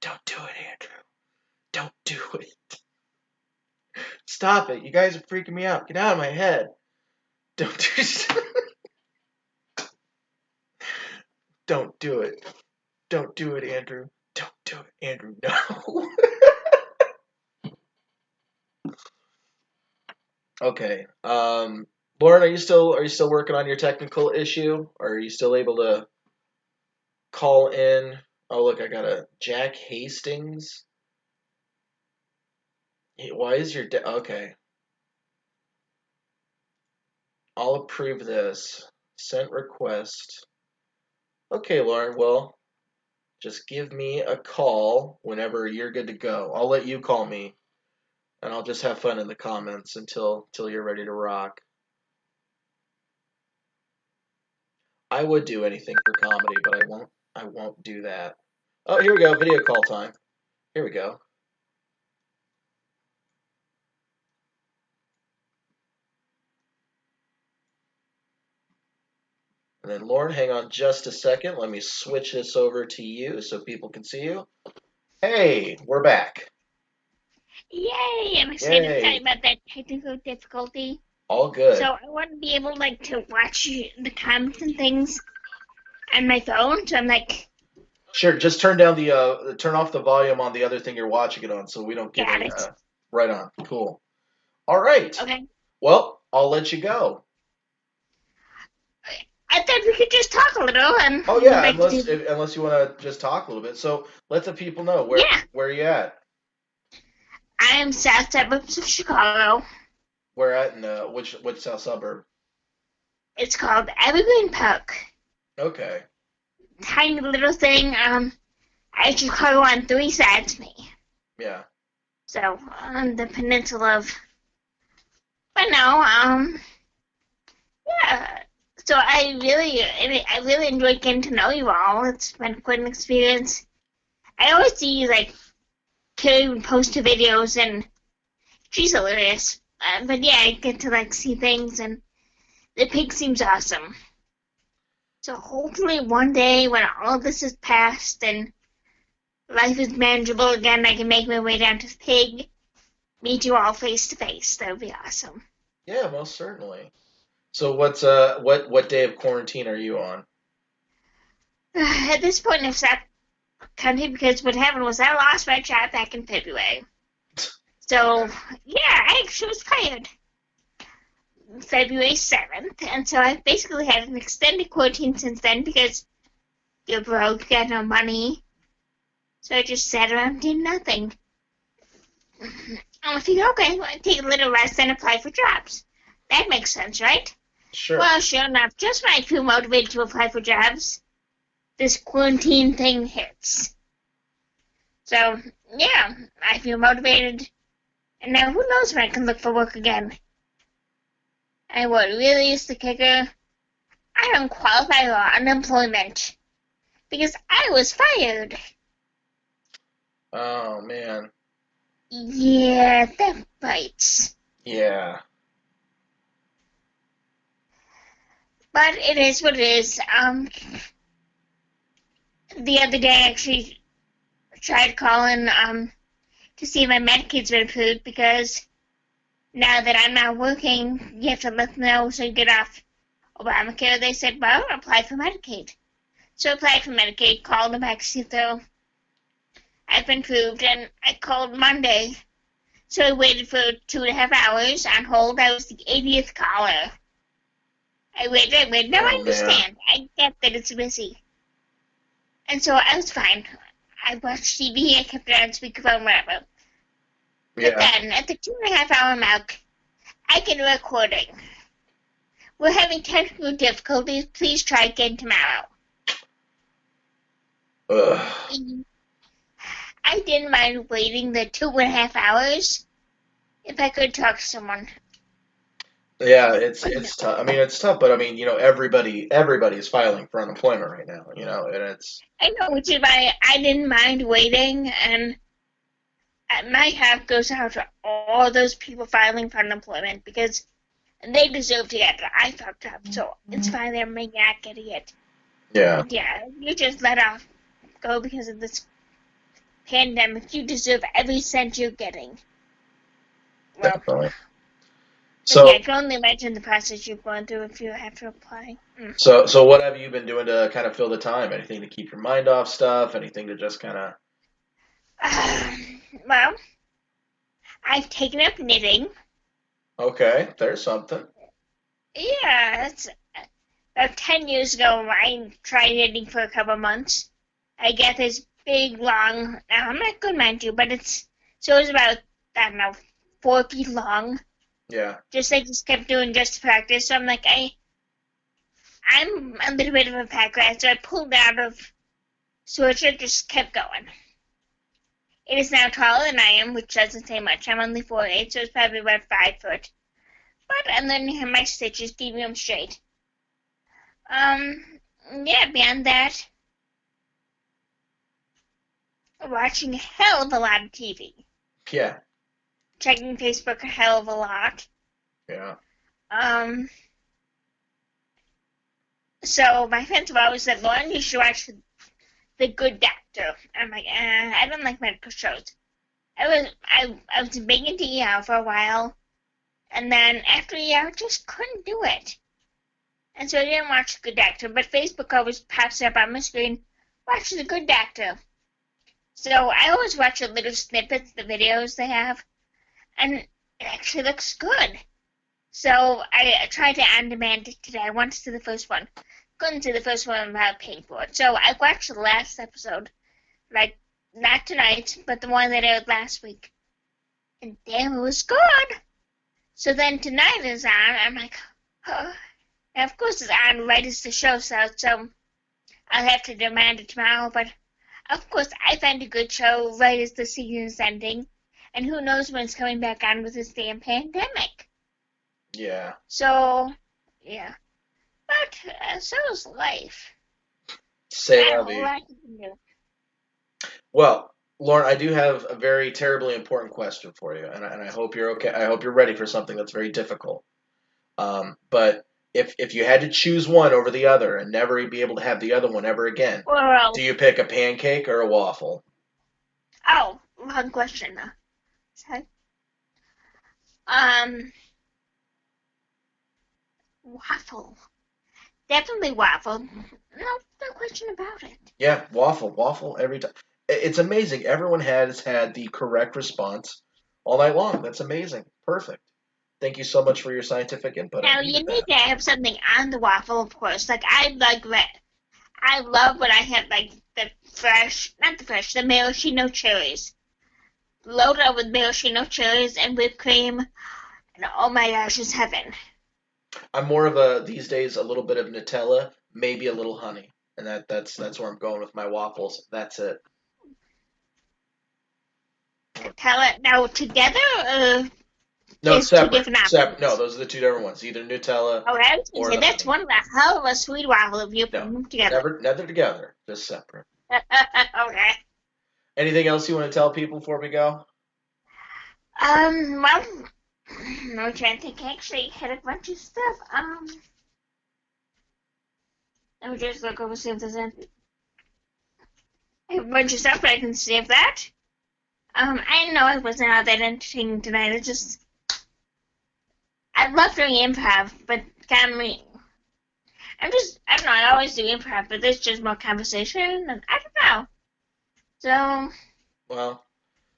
Don't do it, Andrew. Don't do it. Stop it. You guys are freaking me out. Get out of my head. Don't do Don't do it. Don't do it, Andrew. Don't do it, Andrew. No. Okay. Lauren, are you still working on your technical issue? Or are you still able to call in? Oh, look, I got a Jack Hastings. Why is your okay? I'll approve this. Sent request. Okay, Lauren. Well, just give me a call whenever you're good to go. I'll let you call me, and I'll just have fun in the comments until you're ready to rock. I would do anything for comedy, but I won't do that. Oh, here we go. Video call time. Here we go. And then Lauren, hang on just a second. Let me switch this over to you so people can see you. Hey, we're back. Yay! I'm excited. Sorry Yay. about that technical difficulty. All good. So I want to be able to watch the comments and things on my phone. So I'm like, Sure, just turn off the volume on the other thing you're watching it on so we don't get got a it. right on. Cool. All right. Okay. Well, I'll let you go. I thought we could just talk a little and Oh yeah, like unless you want to just talk a little bit. So let the people know yeah. where you at. I am south suburbs of Chicago. Where at in which south suburb? It's called Evergreen Park. Okay. Tiny little thing. I have Chicago on 3 sides of me. Yeah. So on the peninsula of. But no. Yeah. So I really enjoyed getting to know you all. It's been quite an experience. I always see like Carrie post her videos and she's hilarious. But yeah, I get to like see things and the pig seems awesome. So hopefully one day when all this is past and life is manageable again, I can make my way down to the pig, meet you all face to face. That would be awesome. Yeah, most certainly. So what day of quarantine are you on? At this point, I've stopped counting because what happened was I lost my job back in February. So yeah, I actually was fired February 7th, and so I've basically had an extended quarantine since then because you're broke, got no money. So I just sat around doing nothing. I figured, okay, well, take a little rest and apply for jobs. That makes sense, right? Sure. Well, sure enough, just when I feel motivated to apply for jobs, this quarantine thing hits. So, yeah, I feel motivated. And now who knows when I can look for work again. And what really is the kicker, I don't qualify for unemployment. Because I was fired. Oh man. Yeah, that bites. Yeah. But it is what it is. The other day I actually tried calling to see if my Medicaid's been approved because now that I'm not working, you have to let them know so you get off Obamacare. They said, well, apply for Medicaid. So I applied for Medicaid, called them back to see if I've been approved, and I called Monday. So I waited for 2.5 hours on hold. I was the 80th caller. I waited. Now I understand. I get that it's busy. And so I was fine. I watched TV, I kept it on speakerphone, whatever. Yeah. But then, at the 2.5 hour mark, I get a recording. We're having technical difficulties. Please try again tomorrow. Ugh. I didn't mind waiting the 2.5 hours if I could talk to someone. Yeah, it's tough. I mean, it's tough, but I mean, everybody's filing for unemployment right now, and it's. I know, which is why I didn't mind waiting, and my hat goes out to all those people filing for unemployment because they deserve to get it. I fucked up, so it's fine. They may not getting it. Yeah. But yeah, you just let off go because of this pandemic. You deserve every cent you're getting. Well, Definitely. So yeah, I can only imagine the process you're going through if you have to apply. So what have you been doing to kind of fill the time? Anything to keep your mind off stuff? Anything to just kind of? Well, I've taken up knitting. Okay, there's something. Yeah, that's about 10 years ago. I tried knitting for a couple months. I got this big, long. Now I'm not good, mind you, but it's about I don't know, 4 feet long Yeah. Just kept doing just to practice. So I'm like, I'm a little bit of a fat rat, so I pulled out of Switch and just kept going. It is now taller than I am, which doesn't say much. I'm only 4'8", so it's probably about 5 foot. But I'm learning how my stitches, keeping them straight. Yeah, beyond that, watching a hell of a lot of TV. Yeah. Checking Facebook a hell of a lot. Yeah. So my friends have always said, Lauren, you should watch The Good Doctor. I'm like, I don't like medical shows. I was big into ER for a while, and then after ER, I just couldn't do it. And so I didn't watch The Good Doctor, but Facebook always pops up on my screen, watch The Good Doctor. So I always watch the little snippets, the videos they have, and it actually looks good. So I tried to on-demand it today. I wanted to see the first one. Couldn't see the first one without paying for it. So I watched the last episode, like, not tonight, but the one that aired last week. And damn, it was good. So then tonight is on. I'm like, oh. And of course it's on right as the show starts, so I'll have to demand it tomorrow. But of course, I find a good show right as the season is ending. And who knows when it's coming back on with this damn pandemic. Yeah. So, yeah. But so is life. Say I la don't vie. like it to do. Well, Lauren, I do have a very terribly important question for you, and I hope you're okay. I hope you're ready for something that's very difficult. But if you had to choose one over the other and never be able to have the other one ever again, Well, do you pick a pancake or a waffle? oh, wrong question. Sorry. Waffle. Definitely waffle. No question about it. Yeah, waffle every time. It's amazing. Everyone has had the correct response all night long. That's amazing. Perfect. Thank you so much for your scientific input. I Now you needed need that. to have something on the waffle, of course. Like I like that. I love when I have like not the fresh, the maraschino cherries. Load up with maraschino cherries and whipped cream, and oh my gosh, it's heaven. I'm more of a these days a little bit of Nutella, maybe a little honey, and that's where I'm going with my waffles. That's it. Tell it now together. No, There's two separate. different No, options. those are the two different ones. Either Nutella Oh, I was gonna or say the that's honey. one of the hell of a sweet waffle if you put No, them together. never together. Just separate. Okay. Anything else you want to tell people before we go? Well, no, I'm trying to think. I actually had a bunch of stuff. Let me just look over see if there's anything. I have a bunch of stuff, but I can save that. I know it wasn't all that entertaining tonight. It just, I love doing improv, but kind of, I don't know, I always do improv, but there's just more conversation, and I don't know. So, Well,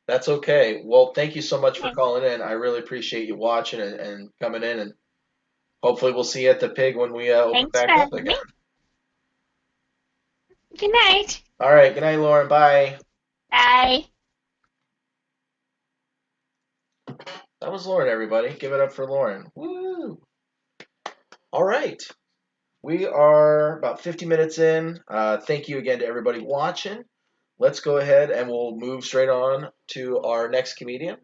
that's okay. Well, thank you so much for okay. calling in. I really appreciate you watching and coming in, and hopefully we'll see you at the pig when we open Thanks for back up having again. me. Good night. All right. Good night, Lauren. Bye. Bye. That was Lauren, everybody. Give it up for Lauren. Woo! All right. We are about 50 minutes in. Thank you again to everybody watching. Let's go ahead and we'll move straight on to our next comedian.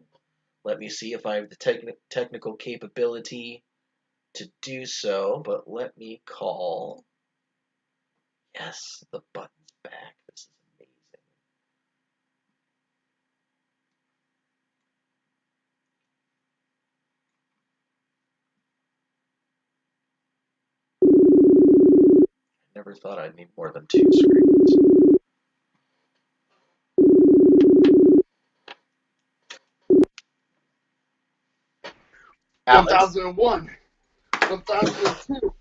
Let me see if I have the technical capability to do so, but let me call. Yes, the button's back. This is amazing. I never thought I'd need more than two screens. Alex. 1001. 1002.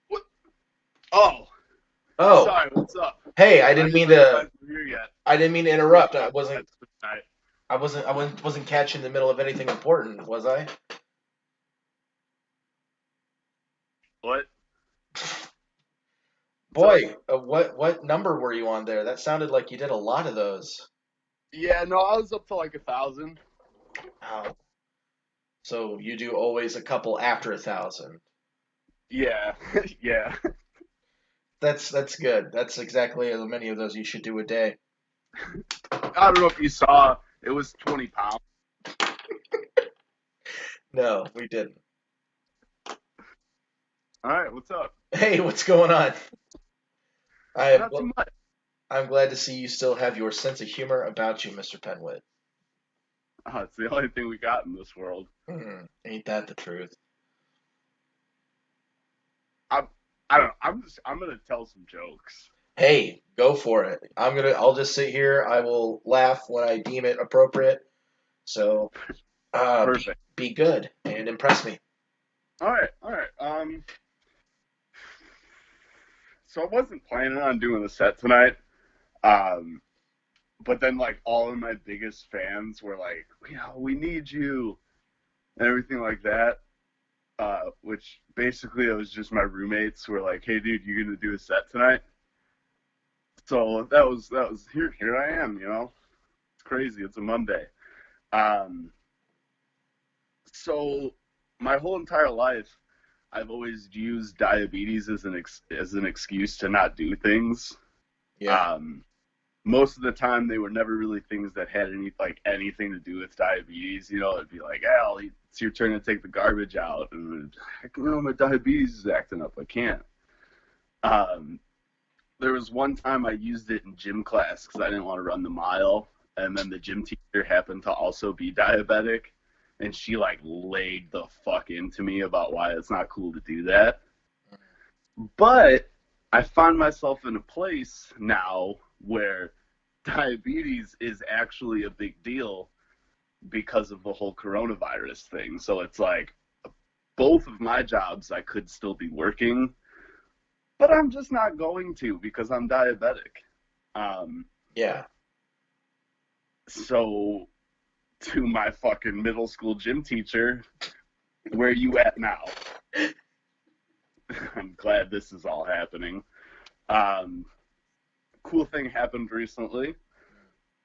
What? Oh. Oh, Sorry, what's up? hey, I I didn't mean didn't know you to. guys were here yet. I didn't mean to interrupt. I Tonight. wasn't catching the middle of anything important, was I? What? Boy, what number were you on there? That sounded like you did a lot of those. Yeah, no, I was up to like 1,000. Oh. So you do always a couple after 1,000. Yeah, yeah. That's good. That's exactly as many of those you should do a day. I don't know if you saw, it was 20 pounds. No, we didn't. All right, what's up? Hey, what's going on? Not too much. I'm glad to see you still have your sense of humor about you, Mr. Penwit. It's the only thing we got in this world. Ain't that the truth? I don't know. I'm gonna tell some jokes. Hey, go for it. I'll just sit here. I will laugh when I deem it appropriate. So, Perfect. be good and impress me. All right. So I wasn't planning on doing the set tonight. But then like all of my biggest fans were like, we need you and everything like that. Which basically it was just my roommates who were like, hey dude, you gonna do a set tonight? So that was here I am, It's crazy. It's a Monday. So my whole entire life I've always used diabetes as an excuse to not do things. Yeah. Most of the time they were never really things that had anything to do with diabetes. It'd be like, Al, it's your turn to take the garbage out, and my diabetes is acting up. I can't. There was one time I used it in gym class because I didn't want to run the mile, and then the gym teacher happened to also be diabetic, and she laid the fuck into me about why it's not cool to do that. But I find myself in a place now where diabetes is actually a big deal because of the whole coronavirus thing. So it's like both of my jobs I could still be working, but I'm just not going to because I'm diabetic. Yeah. So to my fucking middle school gym teacher, where you at now? I'm glad this is all happening. Cool thing happened recently.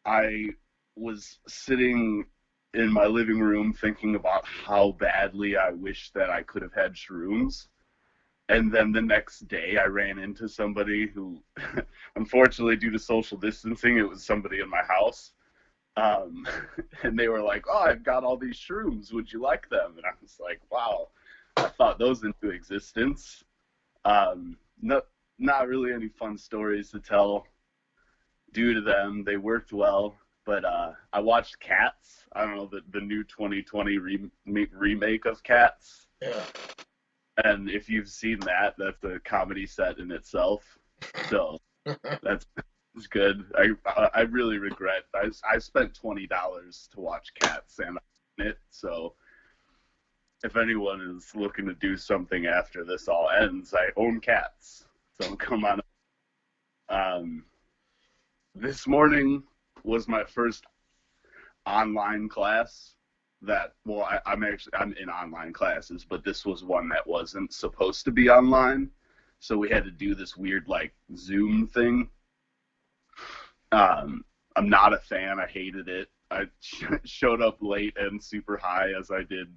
I was sitting in my living room thinking about how badly I wish that I could have had shrooms. And then the next day I ran into somebody who, unfortunately due to social distancing, it was somebody in my house. And they were like, oh, I've got all these shrooms. Would you like them? And I was like, wow, I thought those into existence. Not really any fun stories to tell due to them. They worked well, but I watched Cats. I don't know, the new 2020 remake of Cats. Yeah. And if you've seen that, that's a comedy set in itself. So that's good. I really regret. I spent $20 to watch Cats and I own it. So if anyone is looking to do something after this all ends, I own Cats. So come on. This morning was my first online class I'm in online classes, but this was one that wasn't supposed to be online. So we had to do this weird Zoom thing. I'm not a fan. I hated it. I showed up late and super high as I did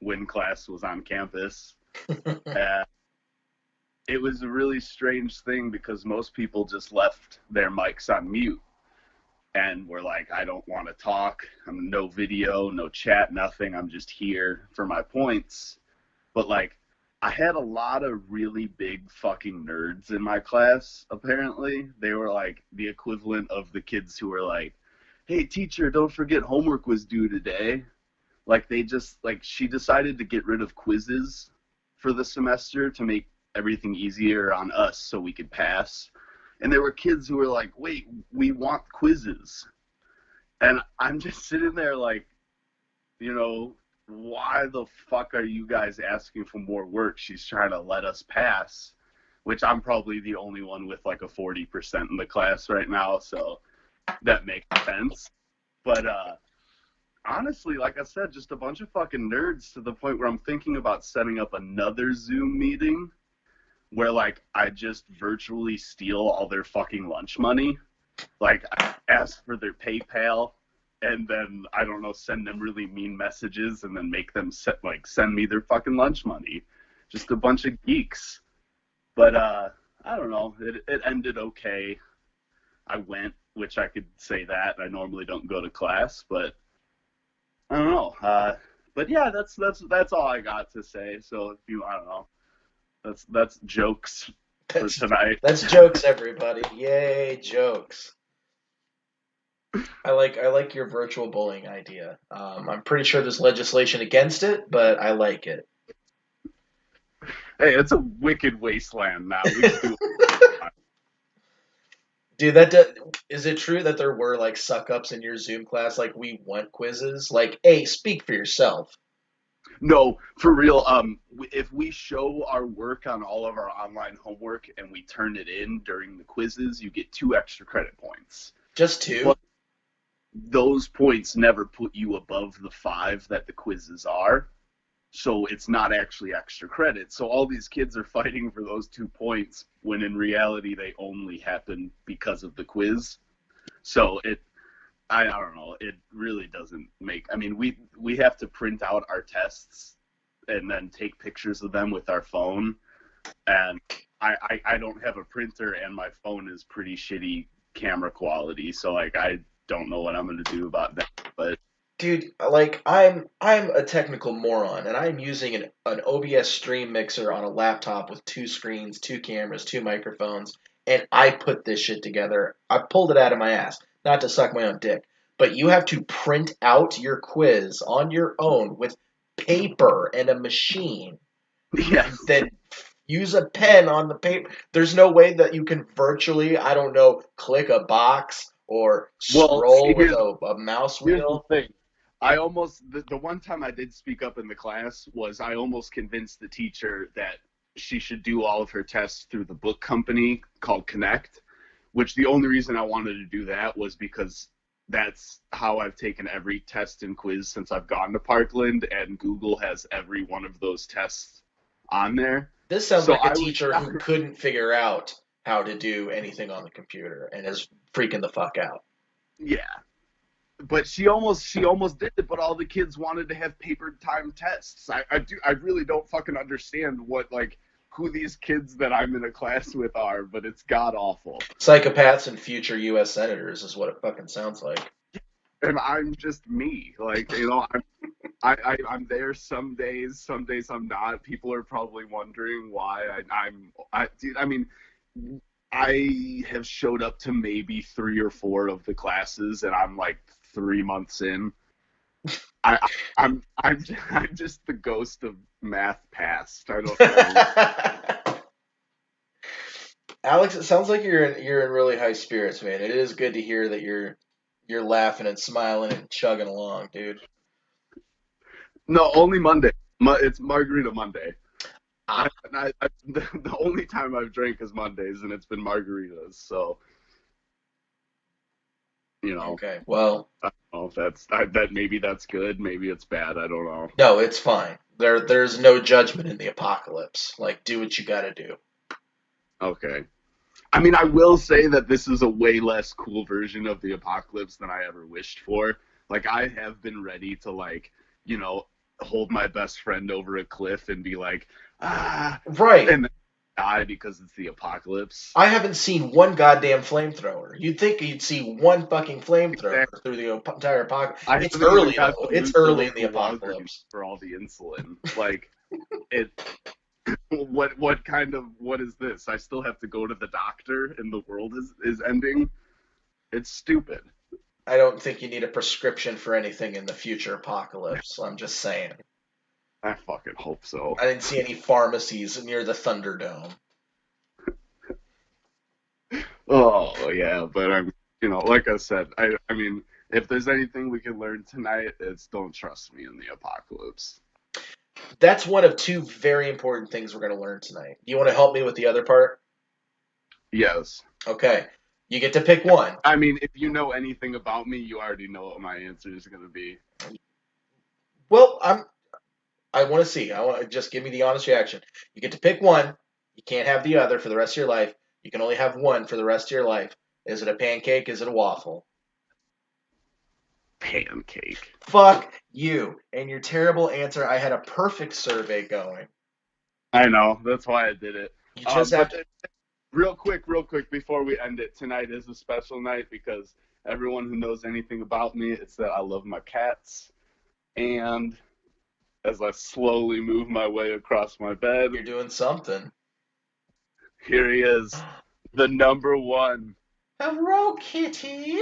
when class was on campus. And it was a really strange thing because most people just left their mics on mute and were like, I don't want to talk. I'm no video, no chat, nothing. I'm just here for my points. But I had a lot of really big fucking nerds in my class, apparently. They were the equivalent of the kids who were like, hey, teacher, don't forget homework was due today. She decided to get rid of quizzes for the semester to make everything easier on us so we could pass. And there were kids who were like, wait, we want quizzes. And I'm just sitting there why the fuck are you guys asking for more work? She's trying to let us pass, which I'm probably the only one with a 40% in the class right now. So that makes sense. But honestly, like I said, just a bunch of fucking nerds to the point where I'm thinking about setting up another Zoom meeting where I just virtually steal all their fucking lunch money. I ask for their PayPal and then I don't know, send them really mean messages and then make them send me their fucking lunch money. Just a bunch of geeks. But I don't know. It ended okay. I went, which I could say that. I normally don't go to class, but I don't know. But yeah, that's all I got to say. So if you, I don't know, that's jokes for tonight. That's jokes, everybody. Yay, jokes. I like your virtual bullying idea. I'm pretty sure there's legislation against it, but I like it. Hey, it's a wicked wasteland now. We can do Dude, is it true that there were like suck ups in your Zoom class? Like we want quizzes. Like, hey, speak for yourself. No, for real. If we show our work on all of our online homework and we turn it in during the quizzes, you get 2 extra credit points. Just 2? But those points never put you above the 5 that the quizzes are. So it's not actually extra credit. So all these kids are fighting for those 2 points when in reality they only happen because of the quiz. So I don't know. It really doesn't make. I mean, we have to print out our tests and then take pictures of them with our phone. And I don't have a printer, and my phone is pretty shitty camera quality. So like, I don't know what I'm gonna do about that. But dude, like I'm a technical moron, and I'm using an OBS stream mixer on a laptop with 2 screens, 2 cameras, 2 microphones, and I put this shit together. I pulled it out of my ass. Not to suck my own dick, but you have to print out your quiz on your own with paper and a machine. yeah, Then use a pen on the paper. There's no way that you can virtually, I don't know, click a box or scroll with a mouse wheel. Here's the thing. I almost the one time I did speak up in the class was I almost convinced the teacher that she should do all of her tests through the book company called Connect, which the only reason I wanted to do that was because that's how I've taken every test and quiz since I've gone to Parkland, and Google has every one of those tests on there. This sounds like a teacher who couldn't figure out how to do anything on the computer and is freaking the fuck out. Yeah. But she almost did it, but all the kids wanted to have paper time tests. I really don't fucking understand who these kids that I'm in a class with are, but it's god awful. Psychopaths and future U.S. senators is what it fucking sounds like. And I'm just me, I'm there some days I'm not. People are probably wondering why dude, I mean, I have showed up to maybe 3 or 4 of the classes, and I'm like 3 months in. I'm just the ghost of math past. I don't know. Alex, it sounds like you're in really high spirits, man. It is good to hear that you're laughing and smiling and chugging along, dude. No, only Monday. It's Margarita Monday. The only time I've drank is Mondays, and it's been margaritas. So, Okay, well, I don't know if maybe that's good, maybe it's bad. I don't know. No, it's fine. There's no judgment in the apocalypse. Like, do what you gotta do. Okay. I mean, I will say that this is a way less cool version of the apocalypse than I ever wished for. Like, I have been ready to, hold my best friend over a cliff and be like, right, and then die because it's the apocalypse. I haven't seen one goddamn flamethrower. You'd think you'd see one fucking flamethrower through the entire apocalypse. It's early though. It's early in the apocalypse. For all the insulin, like it. What is this? I still have to go to the doctor, and the world is ending. It's stupid. I don't think you need a prescription for anything in the future apocalypse. I'm just saying. I fucking hope so. I didn't see any pharmacies near the Thunderdome. Oh yeah, but I'm, like I said, I mean, if there's anything we can learn tonight, it's don't trust me in the apocalypse. That's one of 2 very important things we're going to learn tonight. Do you want to help me with the other part? Yes. Okay. You get to pick one. I mean, if you know anything about me, you already know what my answer is going to be. Well, I want to see. I want to just give me the honest reaction. You get to pick one. You can't have the other for the rest of your life. You can only have one for the rest of your life. Is it a pancake? Is it a waffle? pancake. Fuck you and your terrible answer. I had a perfect survey going. I know. That's why I did it. You just have to. Real quick, before we end it, tonight is a special night because everyone who knows anything about me, it's that I love my cats. And as I slowly move my way across my bed, You're doing something. here he is, the number one Hello, kitty.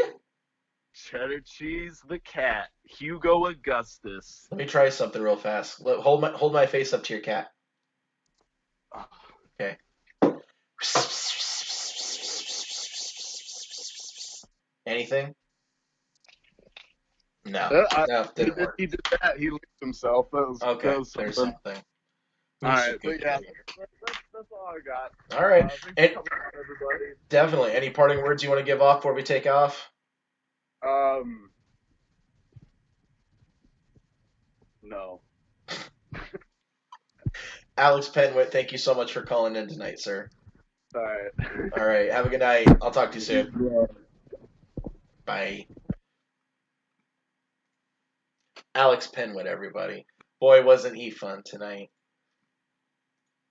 cheddar cheese, the cat, Hugo Augustus. Let me try something real fast. Hold my face up to your cat. Okay. Anything? No. No, didn't work. He did that. He licked himself. Okay, that was there's something. something. All right, but yeah, that's all I got. All right. Thanks And for coming on, everybody. definitely. Any parting words you want to give off before we take off? No. Alex Penwit, thank you so much for calling in tonight, sir. All right. All right. Have a good night. I'll talk to you soon. Yeah. Bye. Alex Penwit, everybody. Boy, wasn't he fun tonight.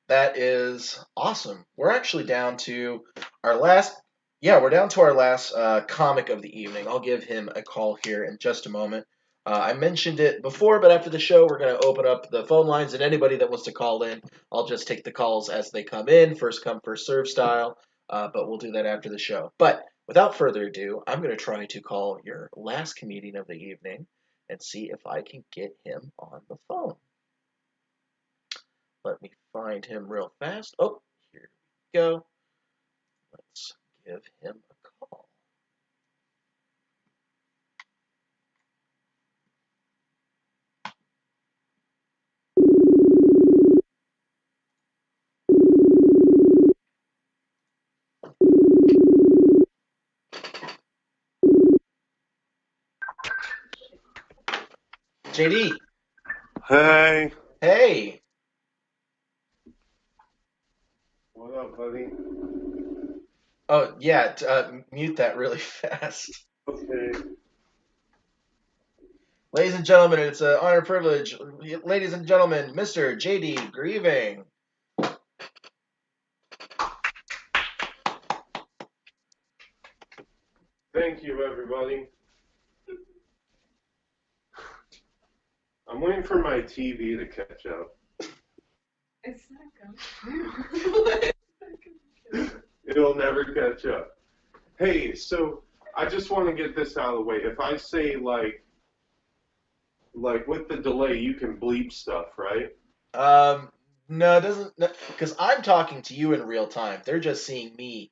That is awesome. We're actually down to our last. Yeah, we're down to our last comic of the evening. I'll give him a call here in just a moment. I mentioned it before, but after the show, we're going to open up the phone lines, and anybody that wants to call in, I'll just take the calls as they come in, first come, first serve style, but we'll do that after the show. But without further ado, I'm going to try to call your last comedian of the evening and see if I can get him on the phone. Let me find him real fast. Oh, here we go. Let's give him a call. JD. Hey. Hey. What up, buddy? Oh, yeah, mute that really fast. Okay. Ladies and gentlemen, it's an honor and privilege. Ladies and gentlemen, Mr. JD Grieving. Thank you, everybody. I'm waiting for my TV to catch up. It's not going. It'll never catch up. Hey, so I just want to get this out of the way. If I say like with the delay, you can bleep stuff, right? No, it doesn't, because I'm talking to you in real time. They're just seeing me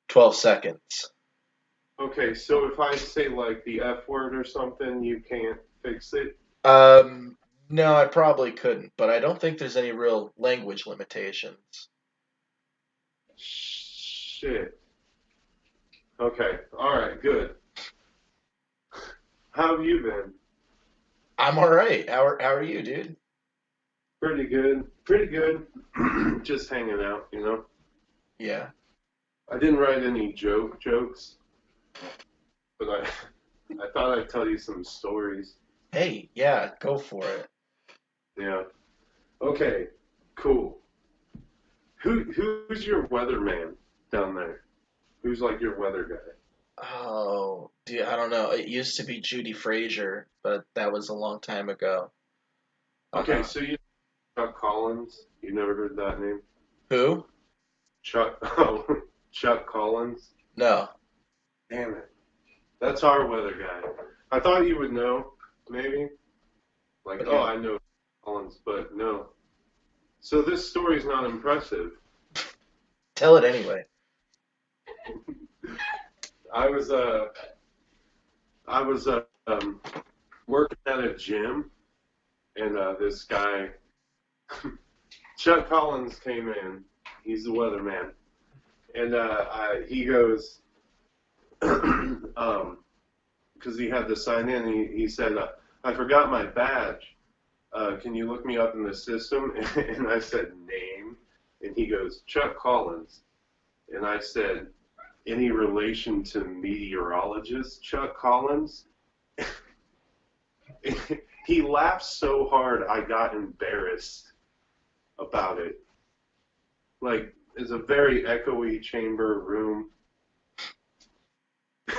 12 seconds. Okay, so if I say like the F word or something, you can't fix it? No, I probably couldn't, but I don't think there's any real language limitations. Shit. Okay, alright, good. How have you been? I'm all right. How are you, dude? Pretty good. Pretty good. Just hanging out, you know? Yeah. I didn't write any jokes, but I thought I'd tell you some stories. Hey, yeah, go for it. Yeah. Okay, cool. Who's your weatherman down there? Who's like your weather guy? Oh, dude, I don't know. It used to be Judy Frazier, but that was a long time ago. Okay, so you know Chuck Collins? You never heard that name? Who? Chuck Collins? No. Damn it. That's our weather guy. I thought you would know, maybe. Like, Okay. oh, I know Collins, but no. So this story's not impressive. Tell it anyway. I was working at a gym, and this guy, Chuck Collins, came in. He's the weatherman, and he goes, because he had to sign in. He said, "I forgot my badge. Can you look me up in the system?" And I said, "Name," and he goes, "Chuck Collins," and I said, "Any relation to meteorologist Chuck Collins?" He laughed so hard I got embarrassed about it. Like, it's a very echoey chamber room.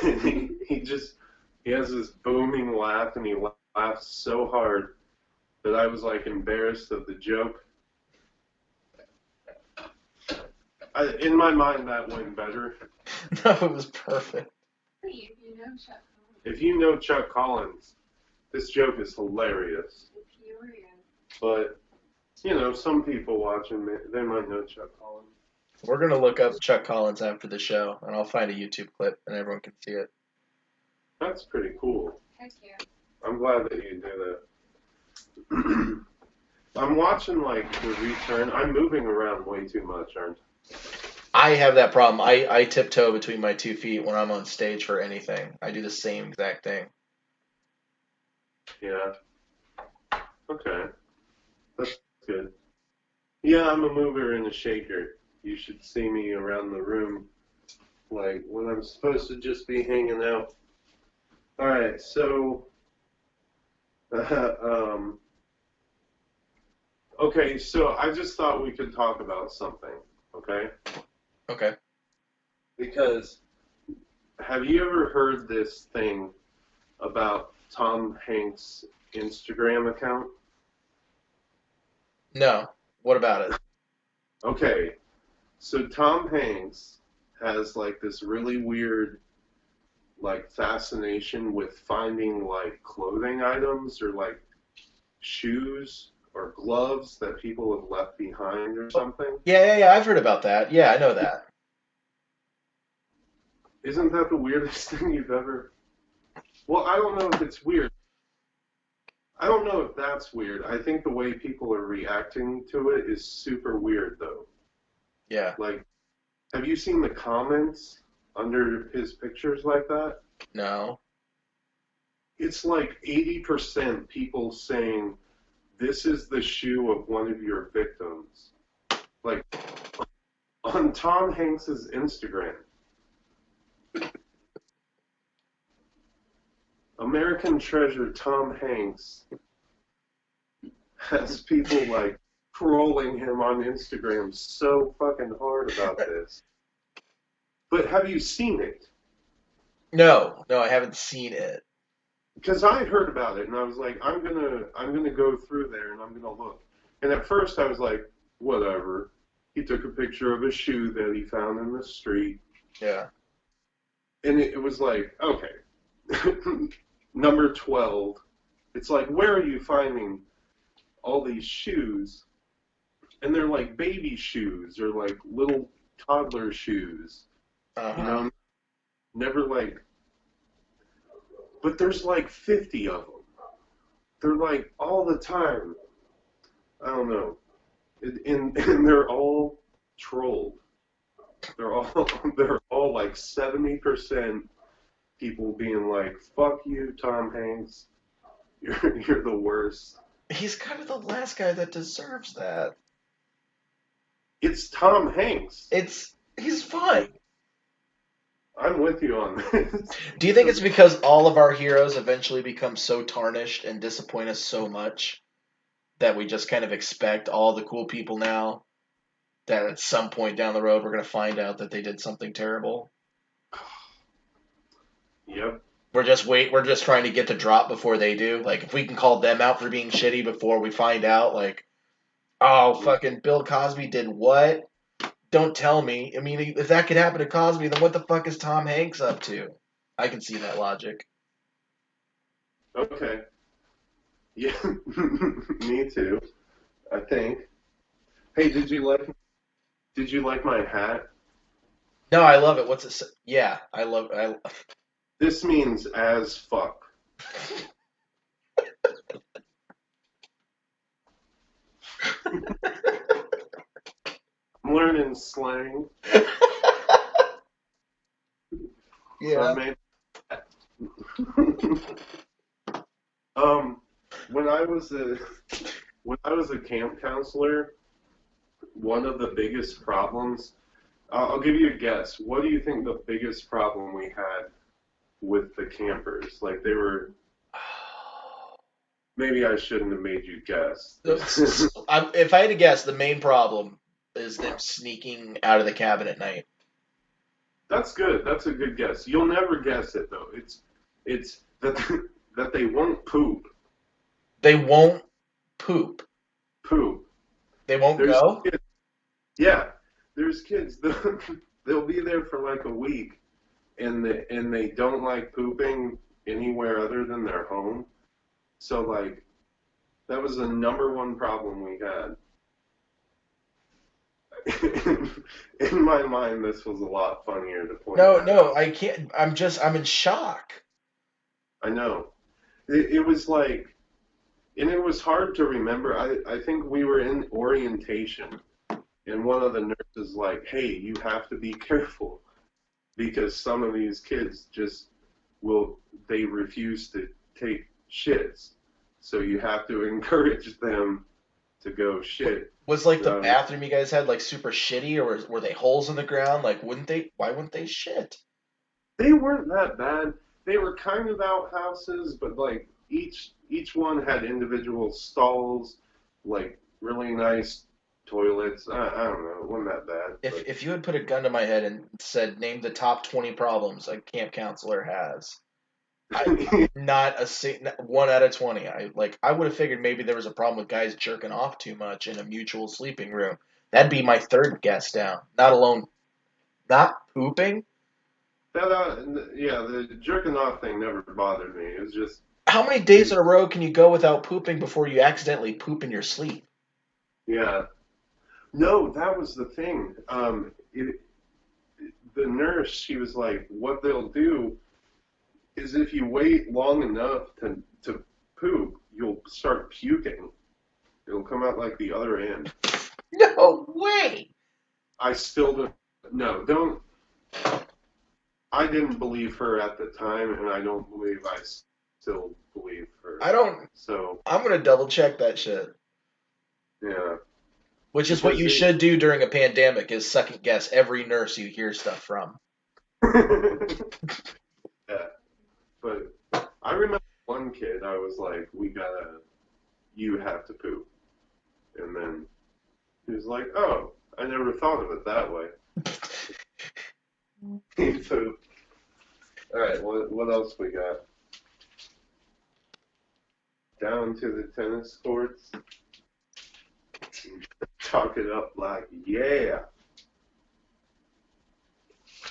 And he has this booming laugh, and he laughs so hard that I was like embarrassed of the joke. In my mind, that went better. No, it was perfect. If you know Chuck Collins, this joke is hilarious. But, you know, some people watching, they might know Chuck Collins. We're going to look up Chuck Collins after the show, and I'll find a YouTube clip, and everyone can see it. That's pretty cool. Heck yeah. I'm glad that you do that. I'm watching, like, the return. I'm moving around way too much, aren't I have that problem. I tiptoe between my 2 feet when I'm on stage for anything. I do the same exact thing. Yeah. Okay. That's good. Yeah, I'm a mover and a shaker. You should see me around the room, like, when I'm supposed to just be hanging out. Alright, so... okay, so I just thought we could talk about something, okay? Okay. Because have you ever heard this thing about Tom Hanks' Instagram account? No. What about it? Okay, so Tom Hanks has like this really weird like fascination with finding like clothing items or like shoes or gloves that people have left behind or something. Yeah, I've heard about that. Yeah, I know that. Isn't that the weirdest thing you've ever... Well, I don't know if it's weird. I don't know if that's weird. I think the way people are reacting to it is super weird, though. Yeah. Like, have you seen the comments under his pictures like that? No. It's like 80% people saying, this is the shoe of one of your victims. Like, on Tom Hanks's Instagram. American treasure Tom Hanks has people like trolling him on Instagram so fucking hard about this. But have you seen it? No, I haven't seen it. Because I heard about it and I was like, I'm gonna go through there and I'm gonna look. And at first I was like, whatever. He took a picture of a shoe that he found in the street. Yeah. And it was like, okay. Number 12. It's like, where are you finding all these shoes? And they're like baby shoes or like little toddler shoes. Uh-huh. You know, never like, but there's like 50 of them. They're like all the time. I don't know. And they're all trolled. They're all like 70% people being like, fuck you, Tom Hanks. You're the worst. He's kind of the last guy that deserves that. It's Tom Hanks. He's fine. I'm with you on this. Do you think it's because all of our heroes eventually become so tarnished and disappoint us so much that we just kind of expect all the cool people now that at some point down the road we're going to find out that they did something terrible? Yep. We're just trying to get the drop before they do. Like, if we can call them out for being shitty before we find out, like, oh, fucking Bill Cosby did what? Don't tell me. I mean, if that could happen to Cosby, then what the fuck is Tom Hanks up to? I can see that logic. Okay. Yeah, me too. I think. Hey, did you like my hat? No, I love it. What's it say? Yeah, This means as fuck. I'm learning slang. Yeah. When I was a camp counselor, one of the biggest problems, I'll give you a guess. What do you think the biggest problem we had with the campers? Like, they were Maybe I shouldn't have made you guess. If I had to guess, the main problem is them sneaking out of the cabin at night. That's good. That's a good guess. You'll never guess it though. It's that that they won't poop. They won't poop. Poop. They won't There's go? kids, yeah. There's kids. They'll be there for like a week, and they don't like pooping anywhere other than their home. So like that was the number one problem we had. In my mind, this was a lot funnier to point No, that no, out. I can't. I'm in shock. I know. It was like, and it was hard to remember. I think we were in orientation, and one of the nurses like, hey, you have to be careful because some of these kids just they refuse to take shits. So you have to encourage them to go shit. Was like the So bathroom you guys had like super shitty, or were they holes in the ground? Like, why wouldn't they shit? they weren't that bad. They were kind of outhouses, but like each one had individual stalls, like really nice toilets. I don't know, it wasn't that bad. If you had put a gun to my head and said, name the top 20 problems a camp counselor has, But not one out of 20. I would have figured maybe there was a problem with guys jerking off too much in a mutual sleeping room. That'd be my third guess down. Not pooping. yeah, the jerking off thing never bothered me. It was just How many days in a row can you go without pooping before you accidentally poop in your sleep? yeah. No, that was the thing. The nurse, she was like, what they'll do is if you wait long enough to poop, you'll start puking. It'll come out like the other end. No way. I still don't. No, don't. I didn't believe her at the time, and I don't believe I still believe her. I don't. So I'm gonna double check that shit. yeah, Which is what you should do during a pandemic: is second guess every nurse you hear stuff from. yeah. But I remember one kid. I was like, you have to poop," and then he was like, "Oh, I never thought of it that way." He pooped. All right, what else we got? Down to the tennis courts. Talk it up like, yeah.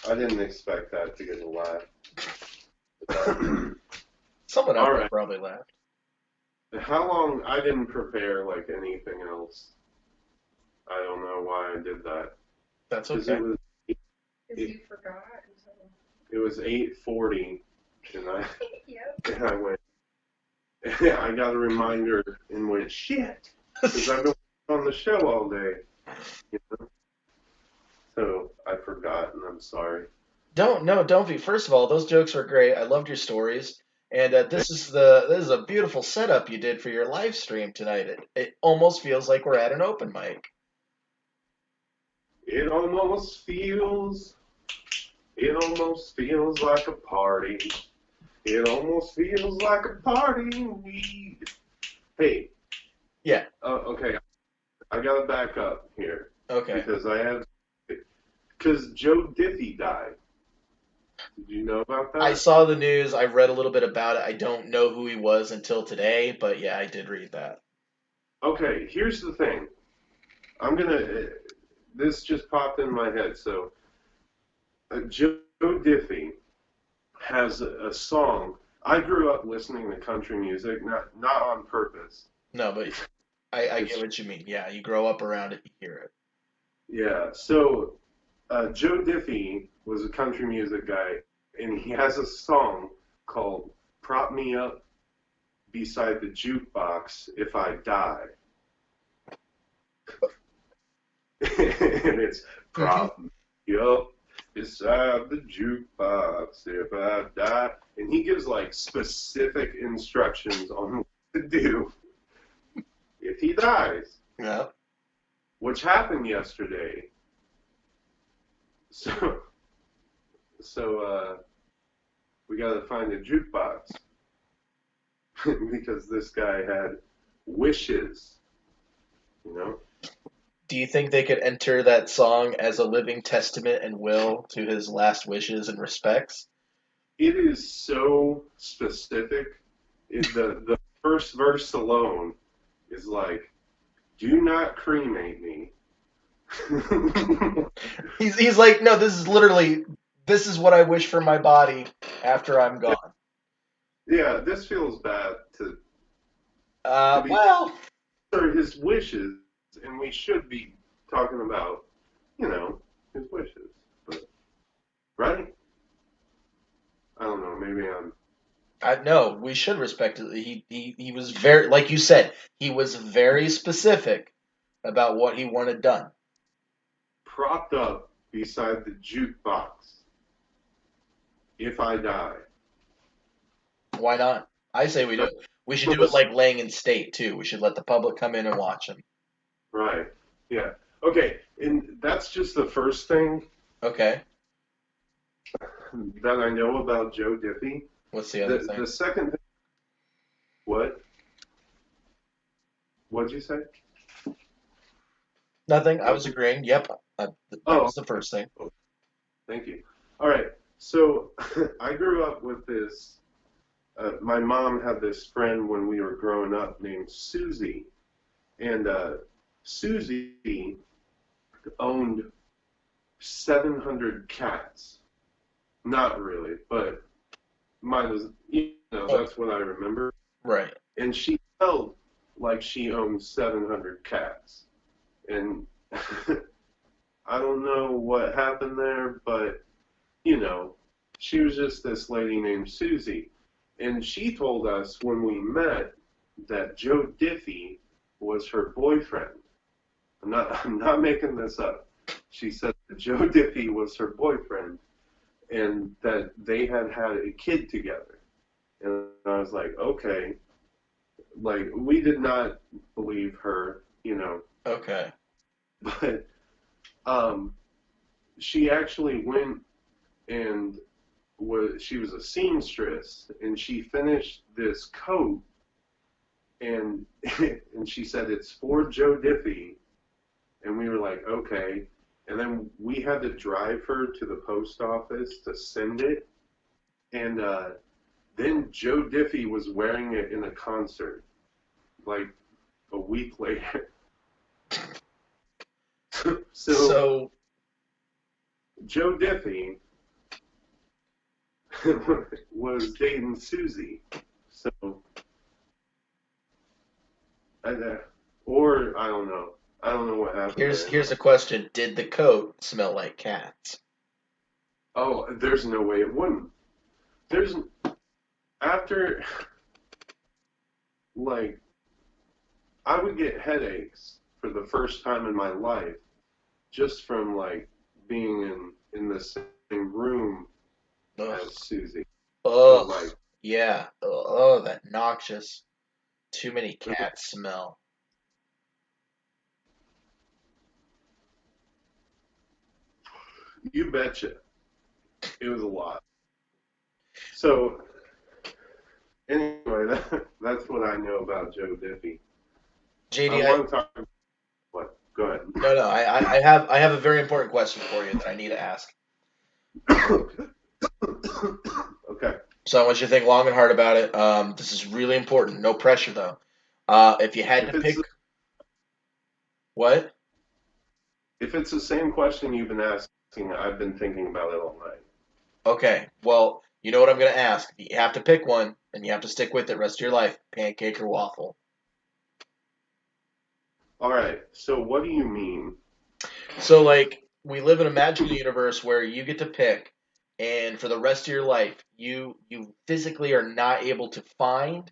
I didn't expect that to get a laugh. Someone else All right. probably laughed. How long? I didn't prepare like anything else. I don't know why I did that. That's 'Cause okay. Because you forgot. It was 8:40, and Yep. and I went. I got a reminder and went shit because I've been on the show all day. You know? So I forgot, and I'm sorry. Don't be. First of all, those jokes were great. I loved your stories, and this is a beautiful setup you did for your live stream tonight. It almost feels like we're at an open mic. It almost feels like a party. It almost feels like a party. Hey. Yeah. Okay. I gotta back up here. Okay. Because Joe Diffie died. Did you know about that? I saw the news. I read a little bit about it. I don't know who he was until today, but yeah, I did read that. Okay, here's the thing. This just popped in my head. So, Joe Diffie has a song. I grew up listening to country music, not on purpose. No, but I get what you mean. Yeah, you grow up around it, you hear it. Yeah, so Joe Diffie was a country music guy, and he has a song called Prop Me Up Beside the Jukebox If I Die. And it's Prop Me Up Beside the Jukebox If I Die. And he gives like specific instructions on what to do if he dies. Yeah. Which happened yesterday. So we got to find a jukebox. because this guy had wishes, you know? Do you think they could enter that song as a living testament and will to his last wishes and respects? It is so specific. The first verse alone is like, do not cremate me. He's like, no, this is what I wish for my body after I'm gone. Yeah, this feels bad to be Well, his wishes, and we should be talking about, his wishes. But right? I don't know. Maybe I'm no, we should respect it. He was very, like you said, he was very specific about what he wanted done. propped up beside the jukebox. If I die, Why not? I say we do it. We should do it like laying in state too. We should let the public come in and watch him. right? Yeah. Okay, and that's just the first thing Okay. that I know about Joe Diffie. What's the other thing? The second thing, what? What'd you say? Nothing. I was agreeing. Yep. That was the first thing. Thank you. All right. So I grew up with this. My mom had this friend when we were growing up named Susie, and Susie owned 700 cats. Not really, but mine was, that's what I remember. Right. And she felt like she owned 700 cats. And I don't know what happened there, but, she was just this lady named Susie. And she told us when we met that Joe Diffie was her boyfriend. I'm not making this up. She said that Joe Diffie was her boyfriend and that they had a kid together. And I was like, okay. Like, we did not believe her, Okay. But she actually went and she was a seamstress, and she finished this coat, and and she said it's for Joe Diffie, and we were like, okay. And then we had to drive her to the post office to send it, and then Joe Diffie was wearing it in a concert, like a week later. So Joe Diffie was dating Susie. So, or I don't know. I don't know what happened. Here's a question. Did the coat smell like cats? Oh, there's no way it wouldn't. After, like, I would get headaches for the first time in my life just from, like, being in the same room as Susie. Oh, So, like, yeah. Oh, that noxious. Too many cat smell. You betcha. It was a lot. So, anyway, that's what I know about Joe Diffie. JD, I want to talk. What? Go ahead. No, I have a very important question for you that I need to ask. Okay. So I want you to think long and hard about it. This is really important. No pressure though. If you had to pick, what? If it's the same question you've been asking, I've been thinking about it all night. Okay. Well, you know what I'm gonna ask. You have to pick one, and you have to stick with it rest of your life. Pancake or waffle? All right. So what do you mean? So like we live in a magical universe where you get to pick, and for the rest of your life, you physically are not able to find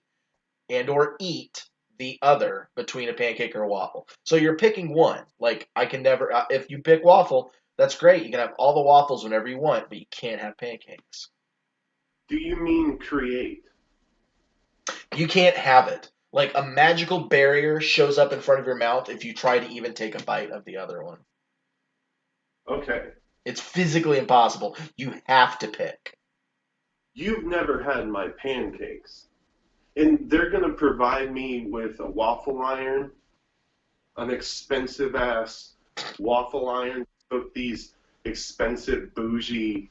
and or eat the other between a pancake or a waffle. So you're picking one. Like I can never. If you pick waffle, that's great. You can have all the waffles whenever you want, but you can't have pancakes. Do you mean create? You can't have it. Like a magical barrier shows up in front of your mouth if you try to even take a bite of the other one. Okay. It's physically impossible. You have to pick. You've never had my pancakes. And they're going to provide me with a waffle iron, an expensive ass waffle iron, cook these expensive bougie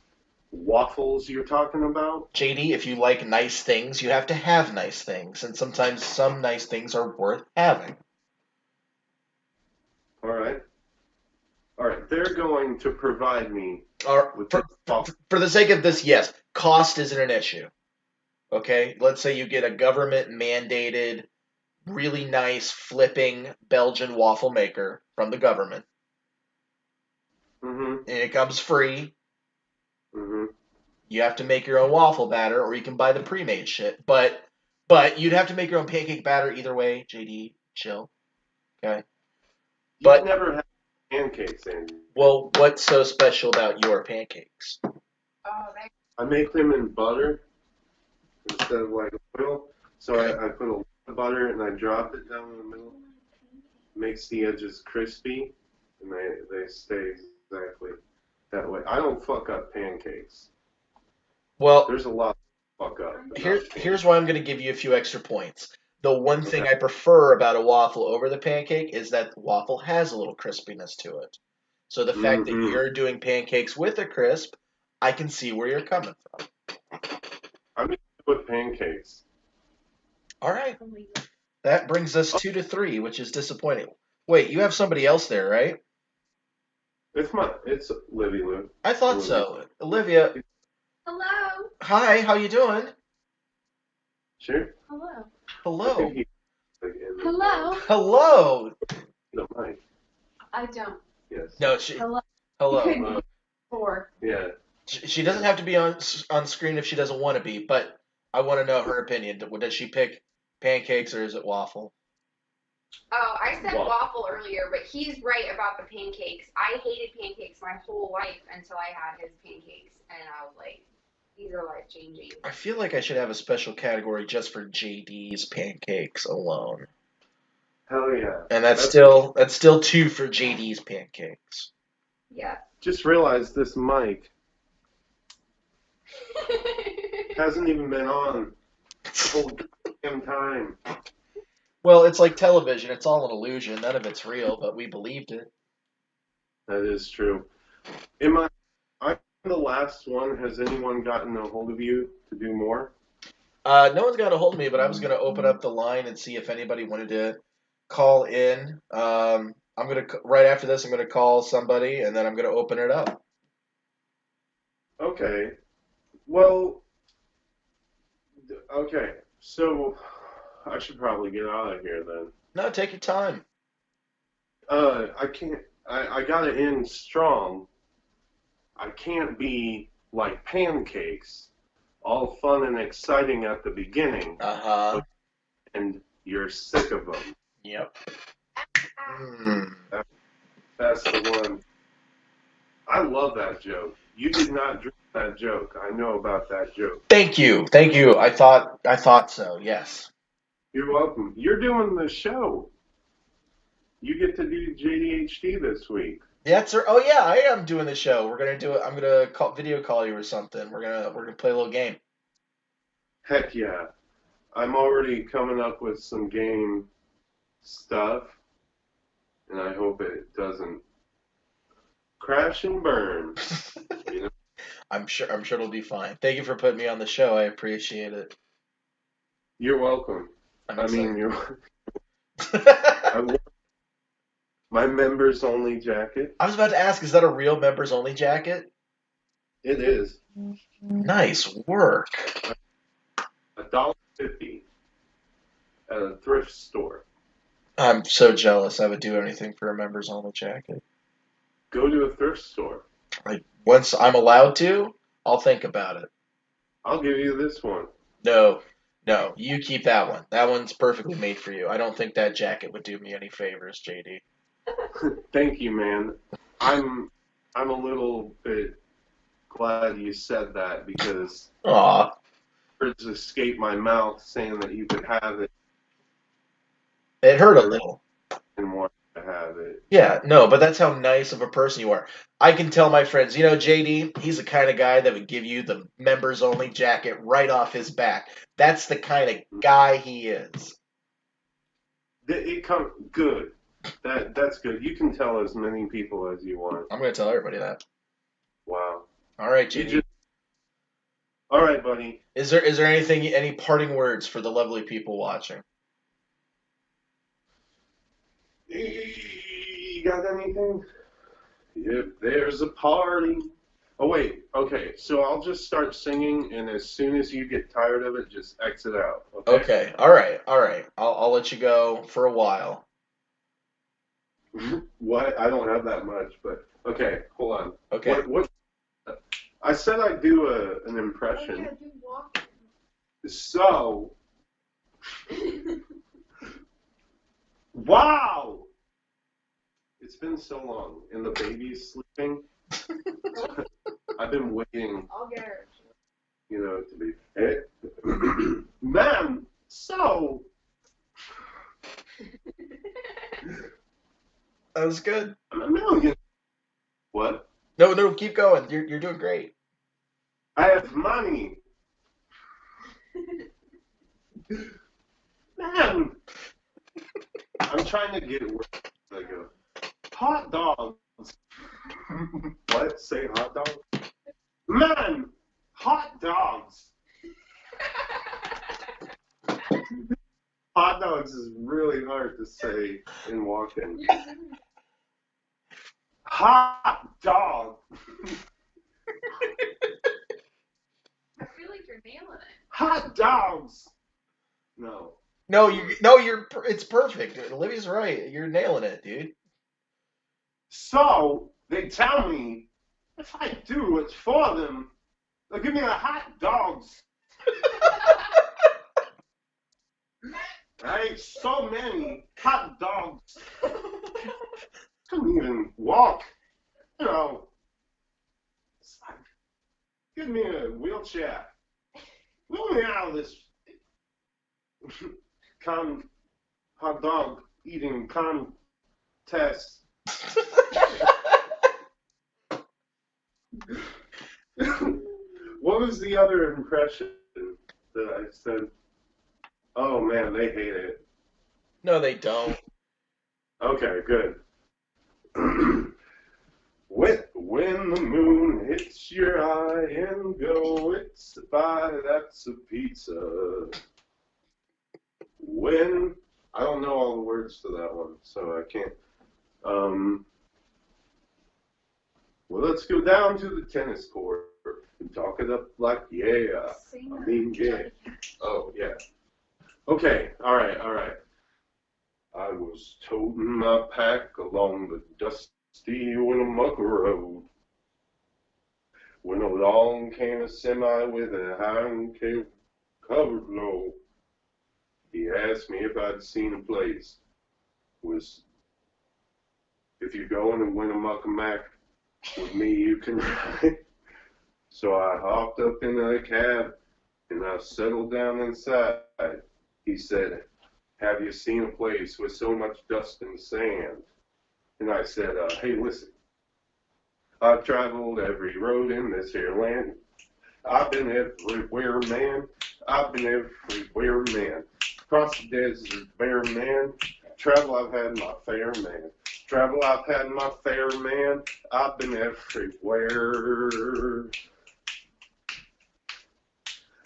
waffles you're talking about. JD, if you like nice things, you have to have nice things, and sometimes some nice things are worth having. All right. All right. They're going to provide me Or with for, this waffle. for the sake of this, yes, cost isn't an issue. Okay, let's say you get a government mandated, really nice flipping Belgian waffle maker from the government, Mm-hmm. and it comes free. Mm-hmm. You have to make your own waffle batter, or you can buy the pre-made shit. But you'd have to make your own pancake batter either way. JD, chill. Okay. You've But never had pancakes, Andy. well, what's so special about your pancakes? I make them in butter instead of like oil. So Okay. I put a lot of butter and I drop it down in the middle. Makes the edges crispy, and they stay exactly that way. I don't fuck up pancakes. Well, There's a lot to fuck up. about here's why I'm going to give you a few extra points. The one thing Okay. I prefer about a waffle over the pancake is that the waffle has a little crispiness to it. So the fact that Mm-hmm. you're doing pancakes with a crisp, I can see where you're coming from. I'm gonna put pancakes. All right. That brings us 2-3, which is disappointing. Wait, you have somebody else there, right? It's Livy Lou. I thought so. Olivia, Hello. hi, how you doing? Sure. Hello. I Hello. think he's like in the Hello. Hello. mic. I don't. Yes. No, Hello. hello. You couldn't before. Yeah. She doesn't have to be on screen if she doesn't want to be, but I want to know her opinion. Does she pick pancakes or is it waffle? Oh, I said Waffle. waffle earlier, but he's right about the pancakes. I hated pancakes my whole life until I had his pancakes, and I was like, these are life changing. I feel like I should have a special category just for JD's pancakes alone. Hell yeah. And that's still 2 for JD's pancakes. Yeah. Just realized this mic hasn't even been on the whole damn time. Well, it's like television. It's all an illusion. None of it's real, but we believed it. That is true. I'm the last one. Has anyone gotten a hold of you to do more? No one's got a hold of me, but I was going to open up the line and see if anybody wanted to call in. I'm going to, right after this, I'm going to call somebody, and then I'm going to open it up. Okay. Well, okay. So I should probably get out of here then. No, take your time. I can't. I gotta end strong. I can't be like pancakes, all fun and exciting at the beginning, Uh-huh. and you're sick of them. Yep. Mm. That's the one. I love that joke. You did not dream that joke. I know about that joke. Thank you. Thank you. I thought so, yes. You're welcome. You're doing the show. You get to do JDHD this week. Yeah, sir. Oh yeah, I am doing the show. We're gonna do it. I'm gonna video call you or something. We're gonna play a little game. Heck yeah. I'm already coming up with some game stuff, and I hope it doesn't crash and burn. You know? I'm sure it'll be fine. Thank you for putting me on the show. I appreciate it. You're welcome. I'm I excited. mean, I wore my members only jacket. I was about to ask, is that a real members only jacket? It is Nice work. $1.50 at a thrift store. I'm so jealous. I would do anything for a members only jacket. Go to a thrift store. Once I'm allowed to, I'll think about it. I'll give you this one. No, you keep that one. That one's perfectly made for you. I don't think that jacket would do me any favors, JD. Thank you, man. I'm a little bit glad you said that because Aw. words escaped my mouth saying that you could have it It hurt a little. in one have it. Yeah, no, but that's how nice of a person you are. I can tell my friends, JD, he's the kind of guy that would give you the members only jacket right off his back. That's the kind of guy he is. It come good. That's good. You can tell as many people as you want. I'm going to tell everybody that. Wow. All right, You JD. just all right, buddy. Is there any parting words for the lovely people watching? You got anything? If there's a party. Oh wait. Okay. So I'll just start singing, and as soon as you get tired of it, just exit out. Okay. Okay. All right. All right. I'll let you go for a while. What? I don't have that much, but okay. Hold on. Okay. What? I said I'd do an impression. Oh, yeah, do walk. So, wow! It's been so long, and the baby's sleeping. I've been waiting, I'll get her. to be. Hey, ma'am, so. That was good. I'm a million. What? No, keep going. You're doing great. I have money. Man, I'm trying to get it where I go. Hot dogs. What? Say hot dog? Man, hot dogs. Hot dogs is really hard to say in walking. Hot dog. I feel like you're nailing it. Hot dogs. No. It's perfect. Olivia's right. You're nailing it, dude. So they tell me if I do what's for them, they'll give me the hot dogs. I ate so many hot dogs. Couldn't even walk. Give me a wheelchair. Wheel me out of this hot dog eating contest. What was the other impression that I said? Oh man, they hate it. No, they don't. Okay, good. When the moon hits your eye and go, it's a pie, that's a pizza. When I don't know all the words to that one, so I can't. Well, let's go down to the tennis court and talk it up like, yeah. I mean, yeah. Oh, yeah. Okay, all right. I was toting my pack along the dusty Winnemucca Road when along came a semi with a high covered low. He asked me if I'd seen a place. If you're going to Winnemucca Mac with me, you can ride. So I hopped up in the cab and I settled down inside. He said, have you seen a place with so much dust and sand? And I said, hey, listen, I've traveled every road in this here land. I've been everywhere, man. I've been everywhere, man. Across the desert, bare man. Travel, I've had my fair man. Travel, I've had my fair man. I've been everywhere.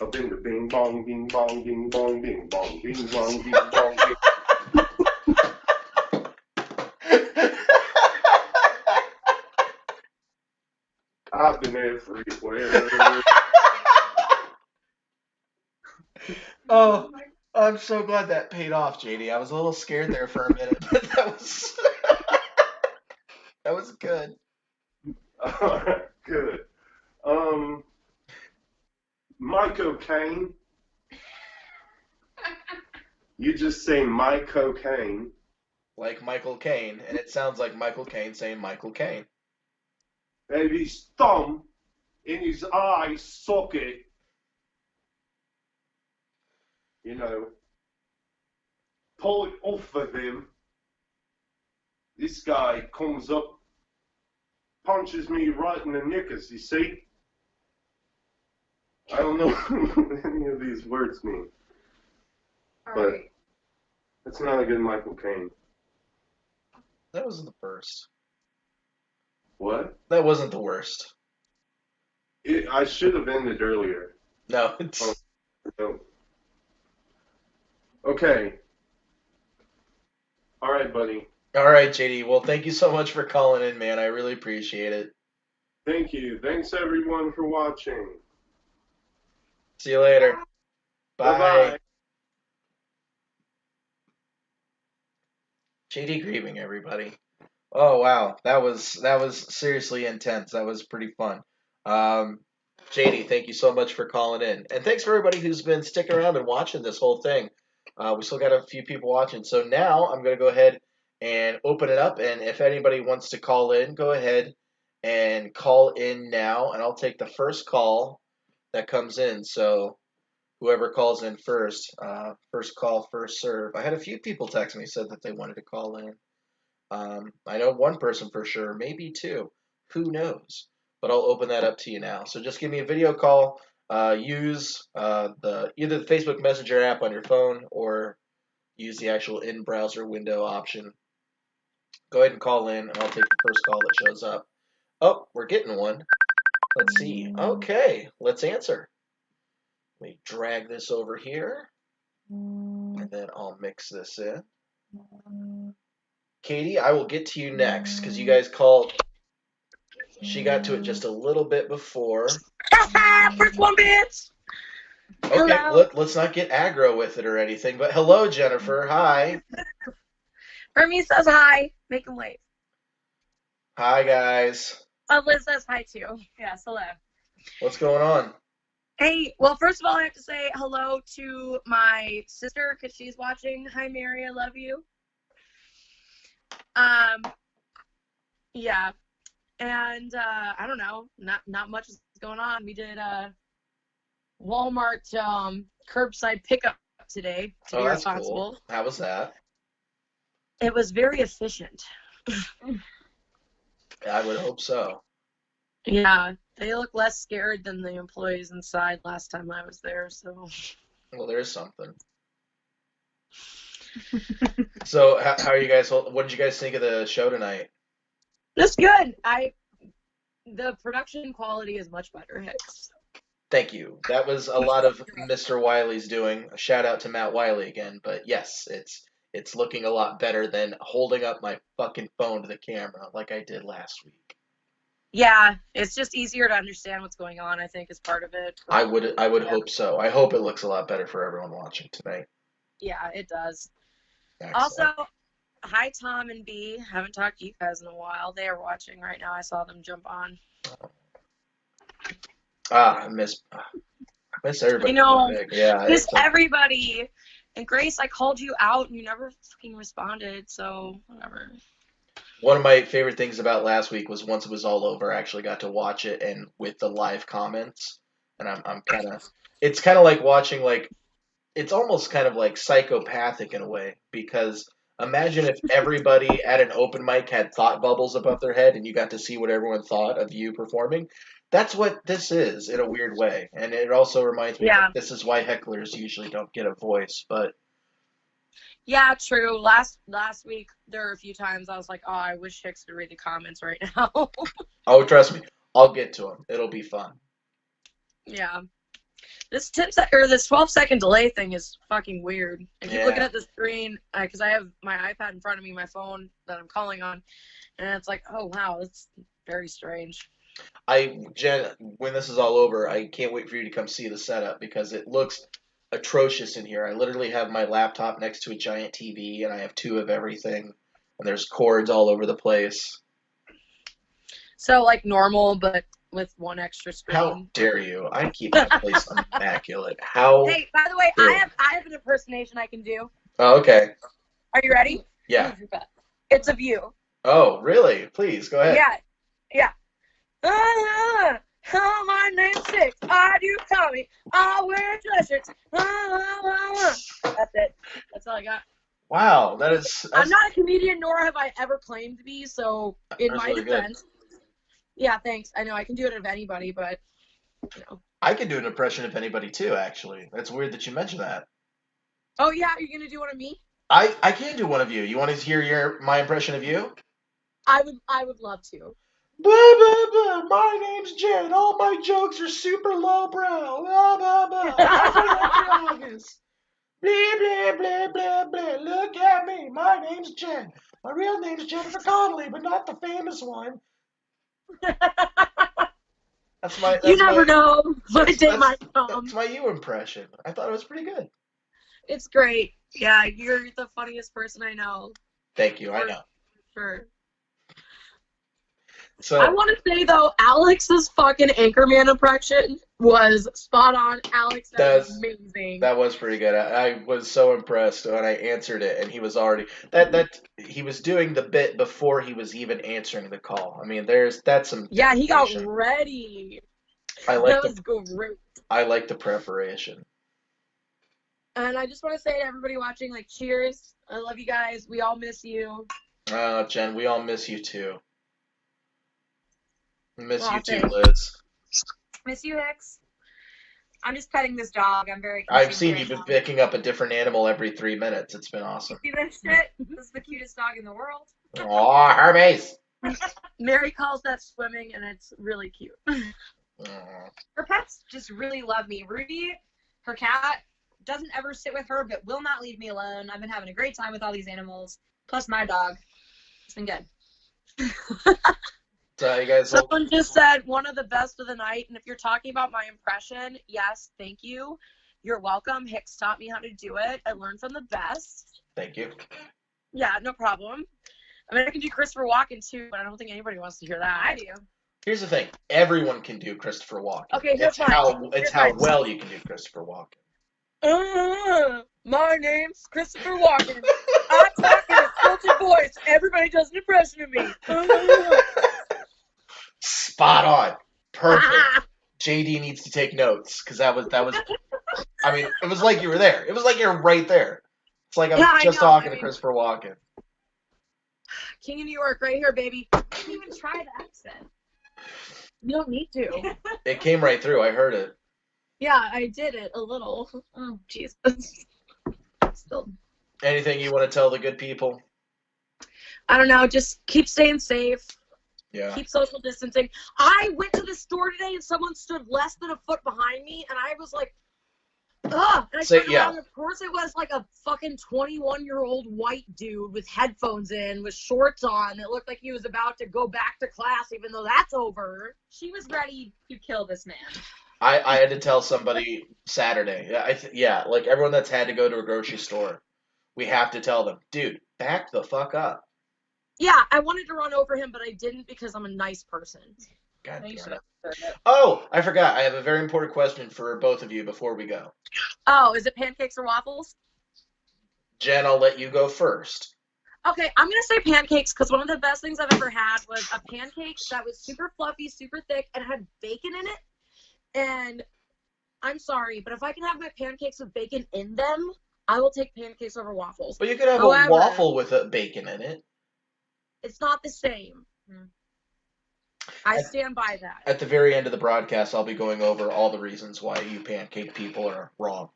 I've been to bing bong, bing bong, bing bong, bing bong, bing bong, bing bong, bing. I've been everywhere. Oh, I'm so glad that paid off, JD. I was a little scared there for a minute, but that was good. Alright, good. My cocaine. You just say my cocaine. Like Michael Caine, and it sounds like Michael Caine saying Michael Caine. And his thumb in his eye socket. Pull it off of him. This guy comes up, punches me right in the knickers, you see? I don't know what any of these words mean, All but right. it's not a good Michael Caine. That wasn't the worst. What? That wasn't the worst. I should have ended earlier. No, it's... Oh, no. Okay. All right, buddy. All right, JD. Well, thank you so much for calling in, man. I really appreciate it. Thank you. Thanks, everyone, for watching. See you later. Bye. Bye-bye. JD grieving, everybody. Oh wow, that was seriously intense. That was pretty fun. JD, thank you so much for calling in, and thanks for everybody who's been sticking around and watching this whole thing. We still got a few people watching, so now I'm gonna go ahead and open it up. And if anybody wants to call in, go ahead and call in now, and I'll take the first call that comes in. So whoever calls in first, first call, first serve. I had a few people text me said that they wanted to call in. I know one person for sure, maybe two. Who knows? But I'll open that up to you now. So just give me a video call. Use either the Facebook Messenger app on your phone or use the actual in-browser window option. Go ahead and call in, and I'll take the first call that shows up. Oh, we're getting one. Let's see. Okay, let's answer. Let me drag this over here, and then I'll mix this in. Katie, I will get to you next because you guys called. She got to it just a little bit before. First one, bitch. Okay, Hello. let's not get aggro with it or anything. But hello, Jennifer. Hi. Hermes says hi. Make him wait. Hi, guys. Liz says hi too. Yes, hello. What's going on? Hey, well, first of all, I have to say hello to my sister because she's watching. Hi, Mary. I love you. Yeah. And I don't know, not much is going on. We did Walmart curbside pickup today to be That's responsible. cool. How was that? It was very efficient. I would hope so. Yeah, they look less scared than the employees inside last time I was there. So. Well, there's something. So, how are you guys? What did you guys think of the show tonight? That's good. The production quality is much better. Hicks. Thank you. That was a lot of Mr. Wiley's doing. A shout out to Matt Wiley again. But yes, it's looking a lot better than holding up my fucking phone to the camera like I did last week. Yeah, it's just easier to understand what's going on, I think, is part of it. I would hope so. I hope it looks a lot better for everyone watching tonight. Yeah, it does. Excellent. Also, hi Tom and B. Haven't talked to you guys in a while. They are watching right now. I saw them jump on. I miss everybody. You know, yeah, miss everybody. And Grace, I called you out and you never fucking responded, so whatever. One of my favorite things about last week was once it was all over, I actually got to watch it and with the live comments. And I'm kind of, it's kind of like watching, like, it's almost kind of like psychopathic in a way, because imagine if everybody at an open mic had thought bubbles above their head and you got to see what everyone thought of you performing. That's what this is in a weird way. And it also reminds me that this is why hecklers usually don't get a voice, but. Yeah, true. Last week, there were a few times I was like, oh, I wish Hicks could read the comments right now. Oh, trust me. I'll get to them. It'll be fun. Yeah. This 12-second delay thing is fucking weird. I keep looking at the screen because I have my iPad in front of me, my phone that I'm calling on, and it's like, oh, wow, that's very strange. Jen, when this is all over, I can't wait for you to come see the setup because it looks atrocious in here. I literally have my laptop next to a giant TV, and I have two of everything, and there's cords all over the place. So, like normal, but with one extra screen. How dare you? I keep that place immaculate. How? Hey, by the way, I have an impersonation I can do. Oh, okay. Are you ready? Yeah. It's of you. Oh, really? Please, go ahead. Yeah. My name's Six. I do comedy. I wear dress shirts. That's it. That's all I got. Wow, I'm that's not a comedian, nor have I ever claimed to be. So, in my really good. defense, yeah, thanks. I know I can do it of anybody, but you know. I could do an impression of anybody too. Actually, that's weird that you mentioned that. Oh yeah, are you gonna do one of me? I can do one of you. You want to hear my impression of you? I would love to. Blah, blah, blah. My name's Jen. All my jokes are super lowbrow. Blah, blah, blah. I've been up for August. Blah, blah, blah, blah, blah. Look at me. My name's Jen. My real name's Jennifer Connelly, but not the famous one. You never know what day might come. That's my you impression. I thought it was pretty good. It's great. Yeah, you're the funniest person I know. Thank you. I know. Sure. So I want to say though, Alex's fucking Anchorman impression was spot on. Alex, that was amazing. That was pretty good. I was so impressed when I answered it, and he was already he was doing the bit before he was even answering the call. I mean, that's some. Yeah, he got ready. That was great. I like the preparation. And I just want to say to everybody watching, like, cheers. I love you guys. We all miss you. Jen, we all miss you too. Miss you too, thanks. Liz. Miss you, Hicks. I'm just petting this dog. I'm very. I've seen you've been picking up a different animal every 3 minutes. It's been awesome. You see this shit? This is the cutest dog in the world. Aw, Hermes. Mary calls that swimming, and it's really cute. Her pets just really love me. Ruby, her cat, doesn't ever sit with her, but will not leave me alone. I've been having a great time with all these animals, plus my dog. It's been good. So you guys. Someone just said one of the best of the night, and if you're talking about my impression, yes, thank you. You're welcome. Hicks taught me how to do it. I learned from the best. Thank you. Yeah, no problem. I mean, I can do Christopher Walken too, but I don't think anybody wants to hear that. I do. Here's the thing: everyone can do Christopher Walken. Okay, it's how well you can do Christopher Walken. My name's Christopher Walken. I talk in a stilted voice. Everybody does an impression of me. Spot on. Perfect. JD needs to take notes because that was. I mean, it was like you were there. It was like you're right there. It's like I'm just talking to Christopher Walken. King of New York, right here, baby. You didn't even try the accent. You don't need to. It came right through. I heard it. Yeah, I did it a little. Oh, Jesus. Still. Anything you want to tell the good people? I don't know. Just keep staying safe. Yeah. Keep social distancing. I went to the store today and someone stood less than a foot behind me, and I was like, ugh. And I turned around, and of course it was like a fucking 21-year-old white dude with headphones in, with shorts on. It looked like he was about to go back to class, even though that's over. She was ready to kill this man. I had to tell somebody Saturday. Yeah, like everyone that's had to go to a grocery store, we have to tell them, dude, back the fuck up. Yeah, I wanted to run over him, but I didn't because I'm a nice person. God damn it. Oh, I forgot. I have a very important question for both of you before we go. Oh, is it pancakes or waffles? Jen, I'll let you go first. Okay, I'm going to say pancakes because one of the best things I've ever had was a pancake that was super fluffy, super thick, and had bacon in it. And I'm sorry, but if I can have my pancakes with bacon in them, I will take pancakes over waffles. But you could have a waffle with a bacon in it. It's not the same. I stand by that. At the very end of the broadcast, I'll be going over all the reasons why you pancake people are wrong.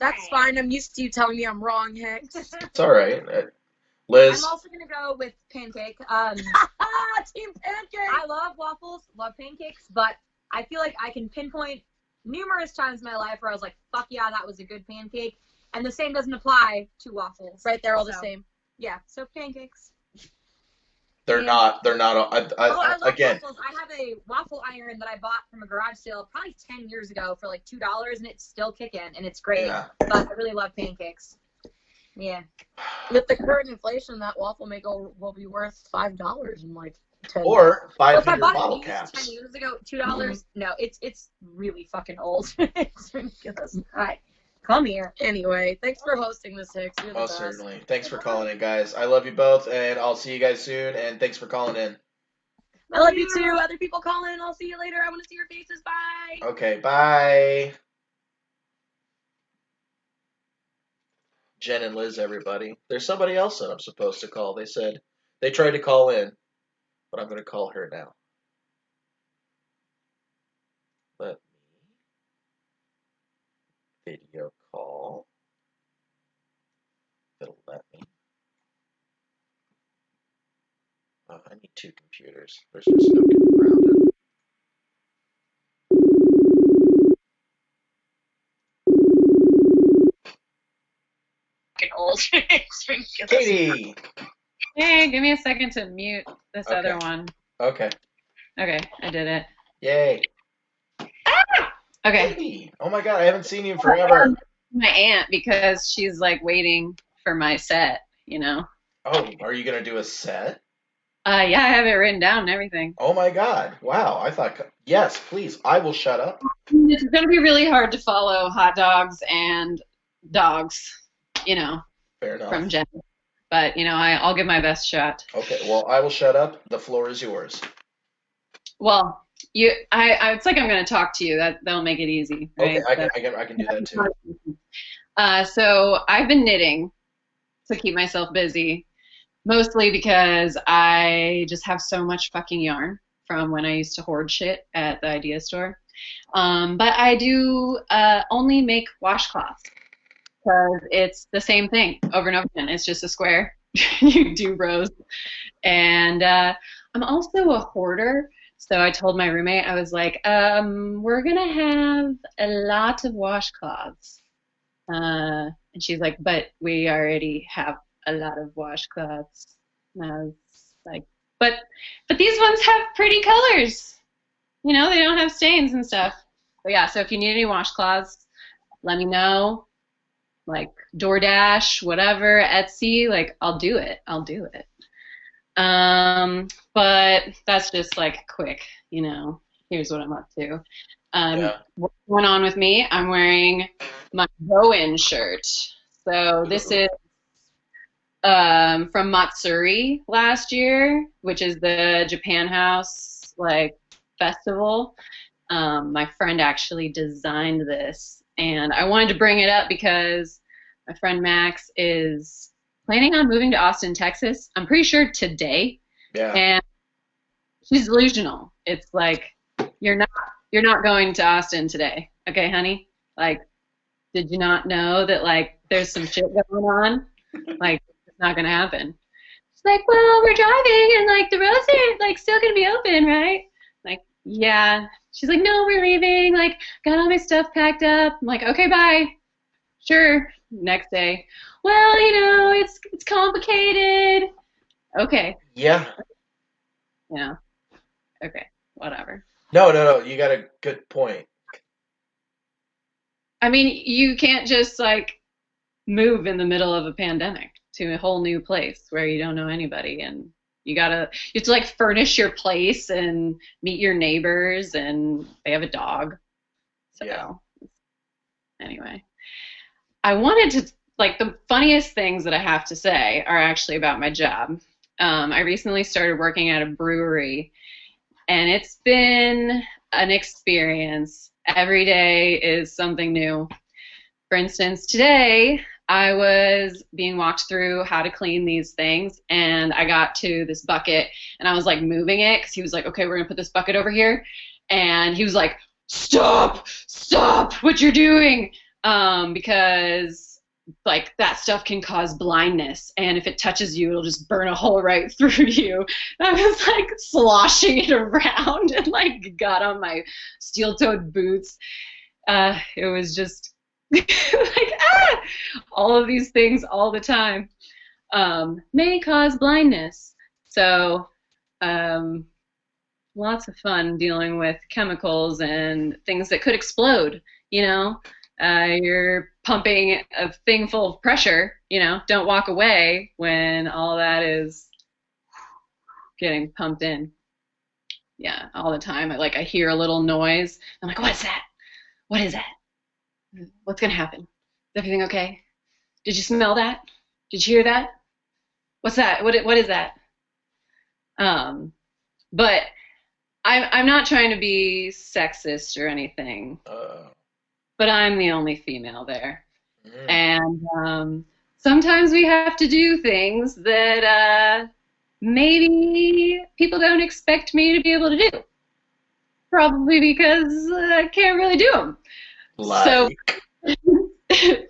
That's fine. I'm used to you telling me I'm wrong, Hicks. It's all right. Liz? I'm also going to go with pancake. Team pancake! I love waffles, love pancakes, but I feel like I can pinpoint numerous times in my life where I was like, fuck yeah, that was a good pancake. And the same doesn't apply to waffles. Right, they're all the same. Yeah, so pancakes. They're not. I love again. waffles. I have a waffle iron that I bought from a garage sale probably 10 years ago for like $2, and it's still kicking, and it's great. Yeah. But I really love pancakes. Yeah. With the current inflation, that waffle maker will be worth $5 in like 10 Or 500 if I bought bottle it caps. 10 years ago, $2. No, it's really fucking old. It's ridiculous. All right. Come here. Anyway, thanks for hosting this, Hicks. You're the Most best. certainly. Thanks for calling in, guys. I love you both, and I'll see you guys soon, and thanks for calling in. I love you too. Other people call in. I'll see you later. I want to see your faces. Bye. Okay, bye. Jen and Liz, everybody. There's somebody else that I'm supposed to call. They said they tried to call in, but I'm going to call her now. Let me video call. It'll let me. I need two computers. There's just no getting around it. Fucking old. Katie! Hey, give me a second to mute this Okay. other one. Okay. Okay, I did it. Yay. Okay. Katie! Oh my god, I haven't seen you in forever. My aunt, because she's like waiting for my set, you know. Oh, are you going to do a set? Yeah, I have it written down and everything. Oh my god. Wow, I thought. Yes, please. I will shut up. It's going to be really hard to follow hot dogs and dogs, you know, Fair enough. from Jen. But, you know, I'll give my best shot. Okay, well, I will shut up. The floor is yours. Well, it's like I'm going to talk to you. That'll make it easy, right? Okay, I can do that too. So I've been knitting to keep myself busy, mostly because I just have so much fucking yarn from when I used to hoard shit at the idea store. But I do only make washcloths because it's the same thing over and over again. It's just a square. You do rows. And I'm also a hoarder. So I told my roommate, I was like, we're going to have a lot of washcloths. And she's like, but we already have a lot of washcloths. And I was like, but these ones have pretty colors. You know, they don't have stains and stuff. But yeah, so if you need any washcloths, let me know. Like DoorDash, whatever, Etsy, like I'll do it. But that's just like quick, you know, here's what I'm up to. What's going on with me? I'm wearing my Bowen shirt. So this is from Matsuri last year, which is the Japan House like festival. My friend actually designed this, and I wanted to bring it up because my friend Max is planning on moving to Austin, Texas. I'm pretty sure today. Yeah. And she's delusional. It's like you're not going to Austin today, okay, honey? Like, did you not know that like there's some shit going on? Like, it's not gonna happen. She's like, well, we're driving and like the roads are like still gonna be open, right? Like, yeah. She's like, no, we're leaving. Like, got all my stuff packed up. I'm like, okay, bye. Sure. Next day. Well, you know, it's complicated. Okay. Yeah. Yeah. Okay. Whatever. No. You got a good point. I mean, you can't just like move in the middle of a pandemic to a whole new place where you don't know anybody, and you have to like furnish your place and meet your neighbors, and they have a dog. So Yeah. Anyway, I wanted to like the funniest things that I have to say are actually about my job. I recently started working at a brewery, and it's been an experience. Every day is something new. For instance, today I was being walked through how to clean these things, and I got to this bucket, and I was like moving it because he was like, okay, we're going to put this bucket over here. And he was like, stop what you're doing, because like that stuff can cause blindness, and if it touches you, it'll just burn a hole right through you. And I was like sloshing it around and like got on my steel-toed boots. It was just like all of these things all the time may cause blindness. So lots of fun dealing with chemicals and things that could explode, you know. You're pumping a thing full of pressure, you know, don't walk away when all that is getting pumped in. Yeah, all the time. I hear a little noise. I'm like, what's that? What is that? What's going to happen? Is everything okay? Did you smell that? Did you hear that? What's that? What is that? But I'm not trying to be sexist or anything. But I'm the only female there. And sometimes we have to do things that maybe people don't expect me to be able to do. Probably because I can't really do them. So,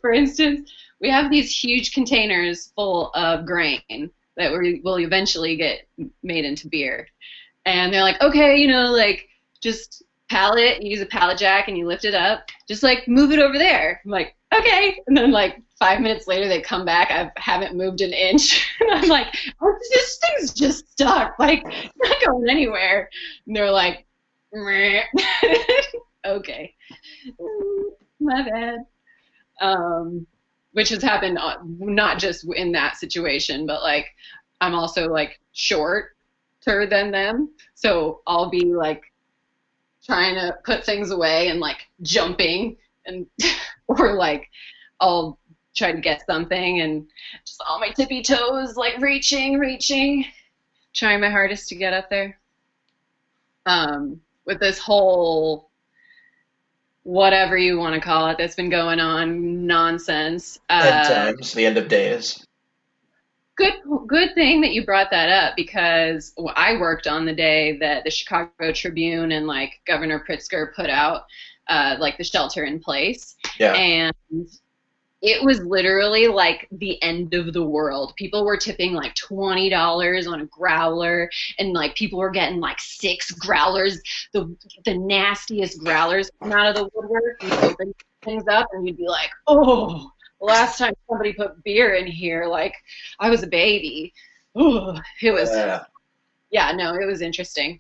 for instance, we have these huge containers full of grain that will eventually get made into beer. And they're like, okay, you know, like, just pallet, you use a pallet jack and you lift it up, just like move it over there. I'm like, okay. And then like 5 minutes later they come back, I haven't moved an inch. And I'm like, oh, this thing's just stuck, like, it's not going anywhere. And they're like, meh. Okay, my bad. Which has happened not just in that situation, but like I'm also like shorter than them, so I'll be like trying to put things away and like jumping and or like I'll try to get something and just on my tippy toes, like reaching, trying my hardest to get up there. With this whole whatever you want to call it that's been going on nonsense. End times, the end of days. Good thing that you brought that up, because I worked on the day that the Chicago Tribune and like Governor Pritzker put out like the shelter in place. Yeah. And it was literally like the end of the world. People were tipping like $20 on a growler, and like people were getting like 6 growlers, the nastiest growlers come out of the woodwork. You'd open things up and you'd be like, oh, last time somebody put beer in here, like I was a baby. Oh, it was, yeah, no, it was interesting.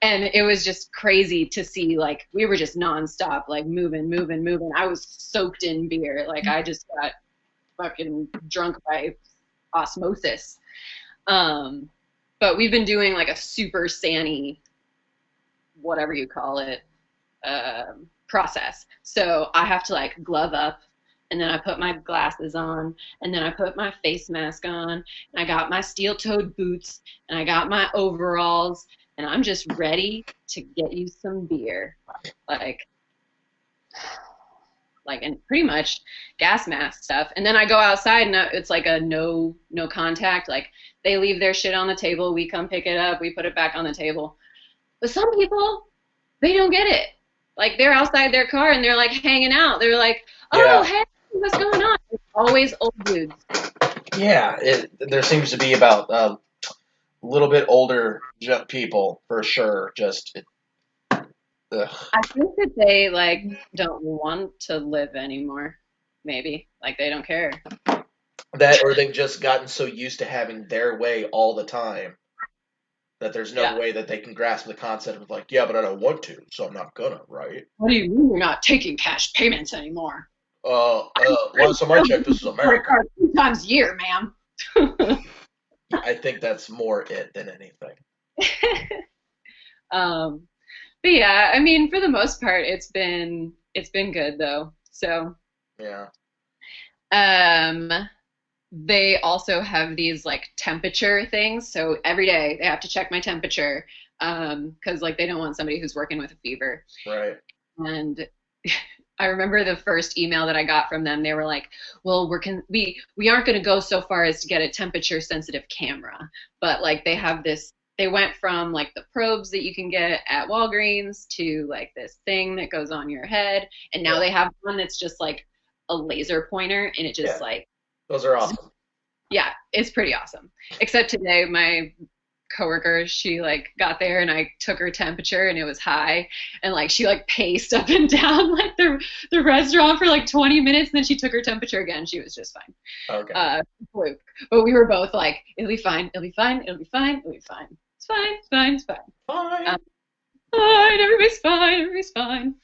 And it was just crazy to see, like, we were just nonstop, like, moving. I was soaked in beer. Like, I just got fucking drunk by osmosis. But we've been doing, like, a super sanny, whatever you call it, process. So I have to, like, glove up, and then I put my glasses on, and then I put my face mask on, and I got my steel-toed boots, and I got my overalls, and I'm just ready to get you some beer. Like, and pretty much gas mask stuff. And then I go outside and it's like a no contact. Like, they leave their shit on the table, we come pick it up, we put it back on the table. But some people, they don't get it. Like, they're outside their car and they're like hanging out. They're like, oh, hey, what's going on? It's always old dudes. Yeah, there seems to be about a little bit older people for sure. Just, I think that they like don't want to live anymore. Maybe like they don't care. That, or they've just gotten so used to having their way all the time that there's no way that they can grasp the concept of like, yeah, but I don't want to, so I'm not gonna, right? What do you mean you're not taking cash payments anymore? Last time I checked, this is America. 2 times a year, ma'am. I think that's more it than anything. But yeah, I mean, for the most part, it's been good though. So yeah. They also have these like temperature things. So every day they have to check my temperature, because like they don't want somebody who's working with a fever. Right. And I remember the first email that I got from them. They were like, "Well, we aren't going to go so far as to get a temperature sensitive camera, but like they have this. They went from like the probes that you can get at Walgreens to like this thing that goes on your head, and now they have one that's just like a laser pointer, and it just like." Those are awesome. Yeah, it's pretty awesome. Except today, my coworker, she like got there and I took her temperature and it was high, and like she like paced up and down like the restaurant for like 20 minutes, and then she took her temperature again. She was just fine. Okay. But we were both like, it'll be fine. It's fine. Fine. Everybody's fine.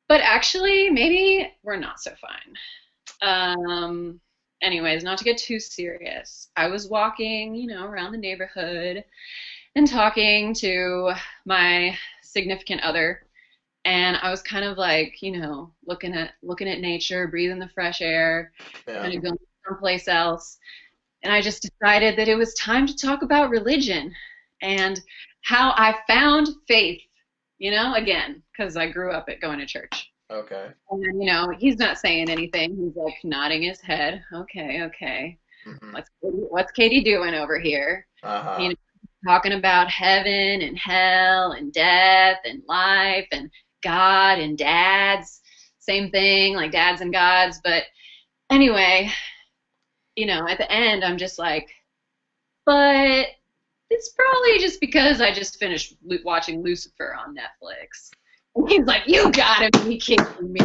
But actually, maybe we're not so fine. Anyways, not to get too serious, I was walking, around the neighborhood and talking to my significant other, and I was kind of like, looking at nature, breathing the fresh air, kind of going someplace else, and I just decided that it was time to talk about religion and how I found faith, again, because I grew up going to church. Okay. And, you know, he's not saying anything. He's like nodding his head. Okay, okay. Mm-hmm. What's Katie doing over here? Uh-huh. You know, talking about heaven and hell and death and life and God and dads. Same thing, like dads and gods. But anyway, you know, at the end, I'm just like, but it's probably just because I just finished watching Lucifer on Netflix. And he's like, you gotta be kidding me.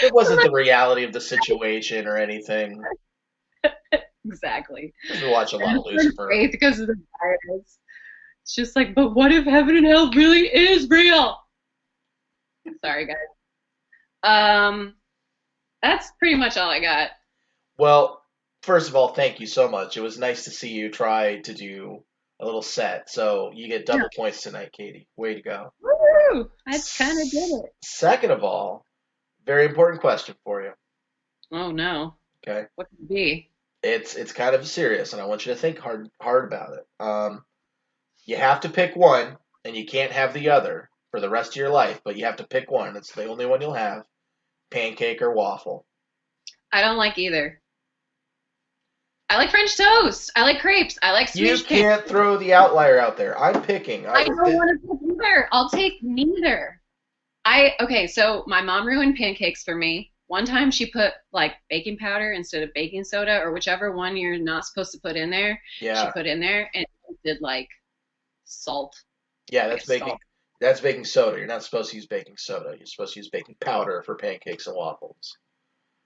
It wasn't the reality of the situation or anything. Exactly. We watch a lot of Lucifer. Because of the virus. It's just like, but what if heaven and hell really is real? Sorry, guys. That's pretty much all I got. Well, first of all, thank you so much. It was nice to see you try to do a little set. So you get double points tonight, Katie. Way to go. Woo! I kind of did it. Second of all, very important question for you. Oh no. Okay. What could it be? It's kind of serious, and I want you to think hard about it. You have to pick one, and you can't have the other for the rest of your life. But you have to pick one. It's the only one you'll have: pancake or waffle. I don't like either. I like French toast. I like crepes. I like You Swedish cake. can't throw the outlier out there. I'm picking. I don't want to pick either. I'll take neither. Okay, so my mom ruined pancakes for me. One time she put like baking powder instead of baking soda, or whichever one you're not supposed to put in there. Yeah. She put in there, and it did like salt. Yeah, that's baking. Salt. That's baking soda. You're not supposed to use baking soda. You're supposed to use baking powder for pancakes and waffles.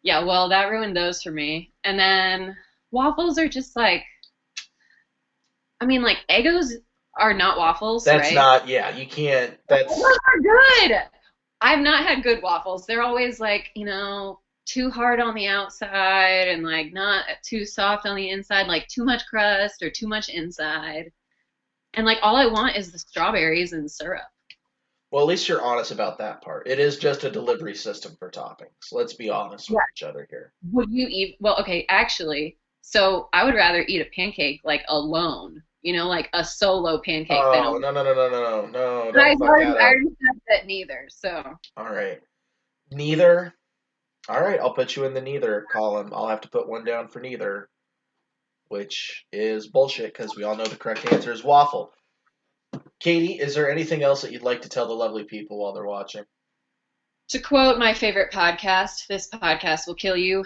Yeah, well, that ruined those for me. And then waffles are just like, I mean, like Eggos are not waffles, That's right? not. Yeah, you can't. That's. Those are good. I've not had good waffles. They're always like, you know, too hard on the outside and like not too soft on the inside, like too much crust or too much inside. And like all I want is the strawberries and syrup. Well, at least you're honest about that part. It is just a delivery system for toppings. Let's be honest with each other here. Would you eat? Well, okay, actually, so I would rather eat a pancake like alone. You know, like a solo pancake. Oh, no. I Don't fuck already that up. said that neither. So. All right. Neither. All right, I'll put you in the neither column. I'll have to put one down for neither, which is bullshit because we all know the correct answer is waffle. Katie, is there anything else that you'd like to tell the lovely people while they're watching? To quote my favorite podcast, this podcast will kill you.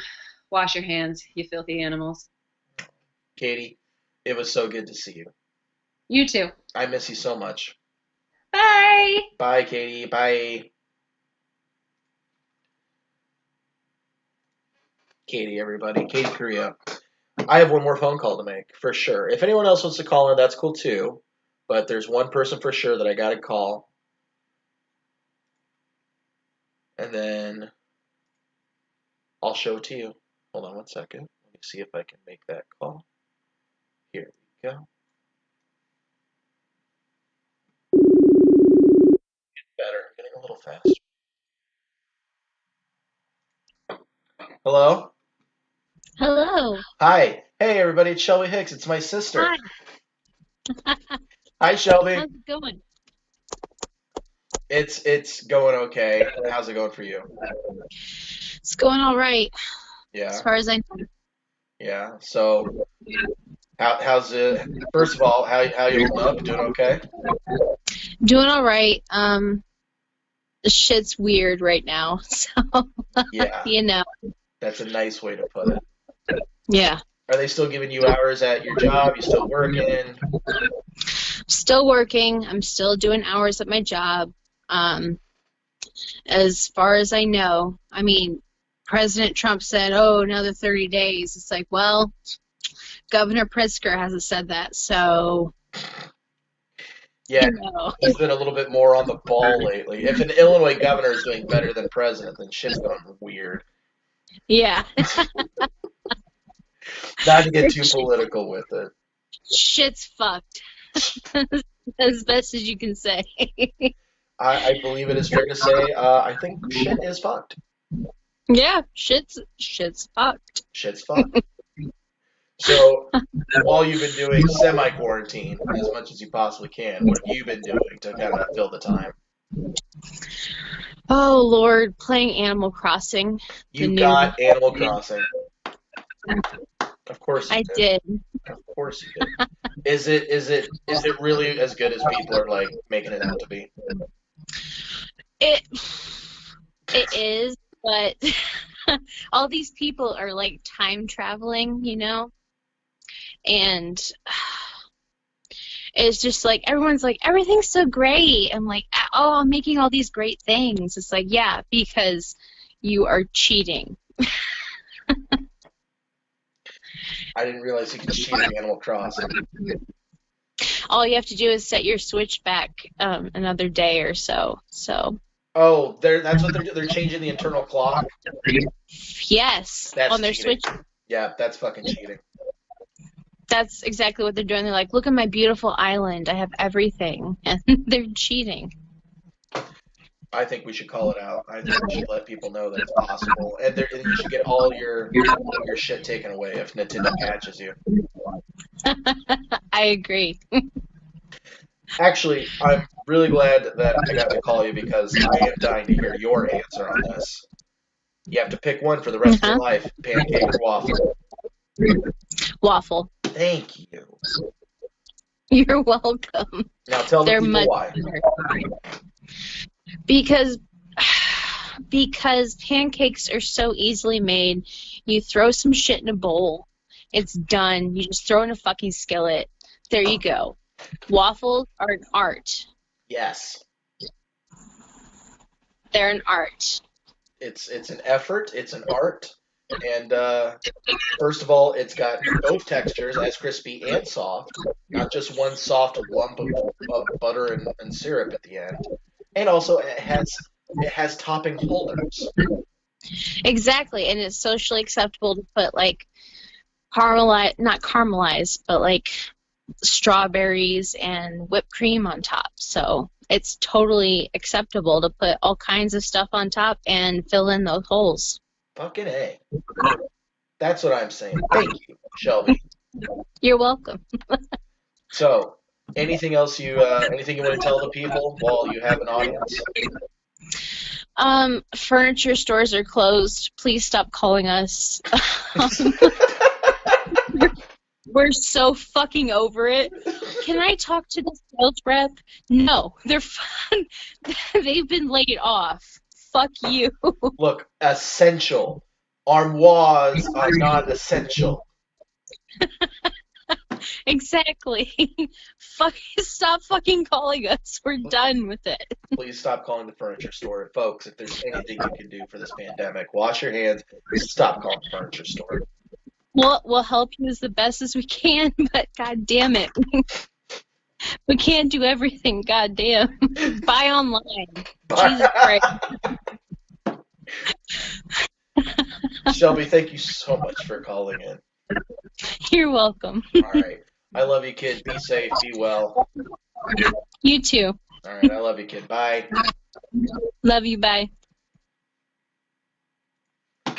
Wash your hands, you filthy animals. Katie, it was so good to see you. You too. I miss you so much. Bye. Bye, Katie. Bye. Katie, everybody. Katie Korea. I have one more phone call to make, for sure. If anyone else wants to call in, that's cool too. But there's one person for sure that I got to call. And then I'll show it to you. Hold on one second. Let me see if I can make that call. Here we go. Better. Getting a little faster. Hello? Hello. Hi. Hey, everybody. It's Shelby Hicks. It's my sister. Hi. Hi, Shelby. How's it going? It's going okay. How's it going for you? It's going all right. Yeah. As far as I know. Yeah. So, how's it? First of all, how you holding up? Doing okay? Doing all right. The shit's weird right now. So. Yeah. You know. That's a nice way to put it. Yeah. Are they still giving you hours at your job? You still working? Still working. I'm still doing hours at my job. As far as I know, I mean, President Trump said, "Oh, another 30 days." It's like, well, Governor Pritzker hasn't said that, so. Yeah, you know. he's been a little bit more on the ball lately. If an Illinois governor is doing better than president, then shit's going weird. Yeah. Not to get too political with it. Shit's fucked. As best as you can say. I believe it is fair to say, I think shit is fucked. Yeah, shit's fucked. Shit's fucked. So, while you've been doing semi-quarantine as much as you possibly can, what have you been doing to kind of fill the time? Oh Lord, playing Animal Crossing. You got Animal Crossing. Of course you I did. did. Of course you did. Is it really as good as people are like making it out to be? It it is, but all these people are like time traveling, and it's just like everyone's like everything's so great. I'm like, oh, I'm making all these great things. It's like, yeah, because you are cheating. I didn't realize you could cheat in Animal Crossing. All you have to do is set your Switch back another day or so. So Oh, that's what they're doing. They're changing the internal clock. yes, That's on their cheating. Switch. Yeah, that's fucking cheating. That's exactly what they're doing. They're like, look at my beautiful island. I have everything. And they're cheating. I think we should call it out. I think we should let people know that it's possible, and you should get all your shit taken away if Nintendo catches you. I agree. Actually, I'm really glad that I got to call you because I am dying to hear your answer on this. You have to pick one for the rest of your life: pancake or waffle. Waffle. Thank you. You're welcome. Now tell the people why. Because pancakes are so easily made. You throw some shit in a bowl. It's done. You just throw in a fucking skillet. There you go. Waffles are an art. Yes. They're an art. It's an effort. It's an art. And first of all, it's got both textures, as crispy and soft, not just one soft lump of butter and syrup at the end. And also, it has topping holders. Exactly, and it's socially acceptable to put like not caramelized, but like strawberries and whipped cream on top. So it's totally acceptable to put all kinds of stuff on top and fill in those holes. Fucking A. That's what I'm saying. Thank you, Shelby. You're welcome. So, anything else anything you want to tell the people while you have an audience? Furniture stores are closed. Please stop calling us. We're so fucking over it. Can I talk to the sales rep? No, they're fun. They've been laid off. Fuck you. Look, essential. Armoires are not essential. Exactly. Stop fucking calling us. We're done with it. Please stop calling the furniture store. Folks, if there's anything you can do for this pandemic, wash your hands. Stop calling the furniture store. We'll help you as the best as we can, but god damn it. We can't do everything, god damn. Buy online. Jesus Christ. Shelby, thank you so much for calling in. You're welcome. All right. I love you, kid. Be safe. Be well. You too. All right. I love you, kid. Bye. Love you. Bye.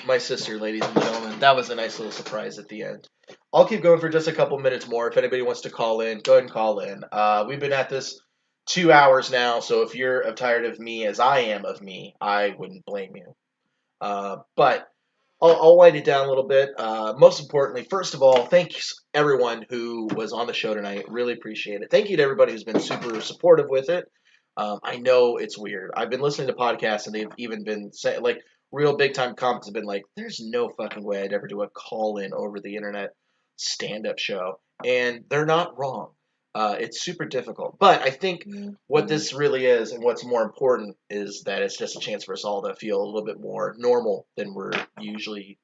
My sister, ladies and gentlemen. That was a nice little surprise at the end. I'll keep going for just a couple minutes more. If anybody wants to call in, go ahead and call in. We've been at this 2 hours now, so if you're as tired of me as I am of me, I wouldn't blame you. But I'll wind it down a little bit. Most importantly, first of all, thanks everyone who was on the show tonight. Really appreciate it. Thank you to everybody who's been super supportive with it. I know it's weird. I've been listening to podcasts and they've even been saying, like, real big time comics have been like, there's no fucking way I'd ever do a call in over the internet stand up show. And they're not wrong. It's super difficult. But I think what this really is, and what's more important, is that it's just a chance for us all to feel a little bit more normal than we're usually.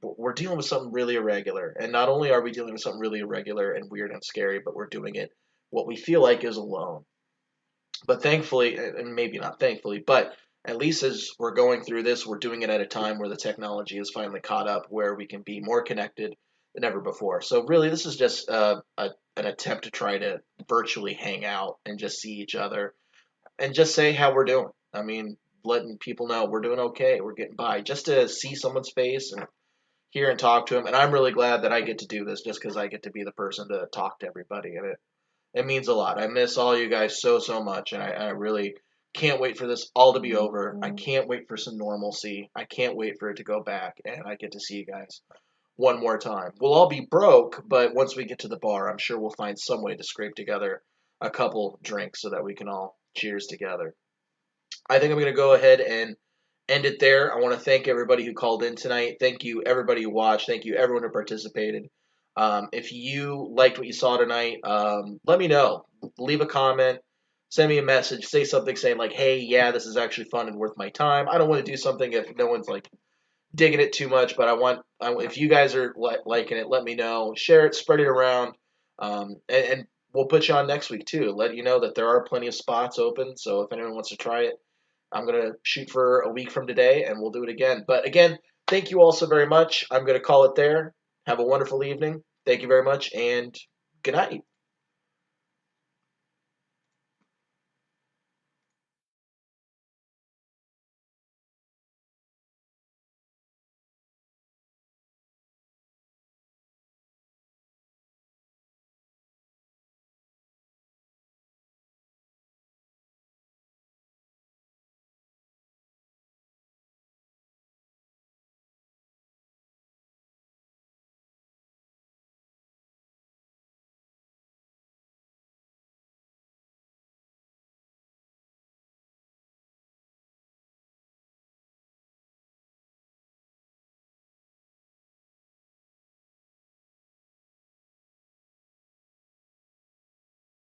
We're dealing with something really irregular. And not only are we dealing with something really irregular and weird and scary, but we're doing it what we feel like is alone. But thankfully, and maybe not thankfully, but at least as we're going through this, we're doing it at a time where the technology is finally caught up, where we can be more connected than ever before. So really, this is just an attempt to try to virtually hang out and just see each other and just say how we're doing. I mean, letting people know we're doing okay, we're getting by, just to see someone's face and hear and talk to them. And I'm really glad that I get to do this just because I get to be the person to talk to everybody. And It means a lot. I miss all you guys so, so much, and I really can't wait for this all to be over. I can't wait for some normalcy. I can't wait for it to go back, and I get to see you guys one more time. We'll all be broke, but once we get to the bar, I'm sure we'll find some way to scrape together a couple drinks so that we can all cheers together. I think I'm going to go ahead and end it there. I want to thank everybody who called in tonight. Thank you, everybody who watched. Thank you, everyone who participated. If you liked what you saw tonight, let me know. Leave a comment, send me a message, say something saying like, "Hey, yeah, this is actually fun and worth my time." I don't want to do something if no one's like digging it too much, but if you guys are liking it, let me know. Share it, spread it around, and we'll put you on next week too. Let you know that there are plenty of spots open. So if anyone wants to try it, I'm gonna shoot for a week from today, and we'll do it again. But again, thank you all so very much. I'm gonna call it there. Have a wonderful evening. Thank you very much, and good night.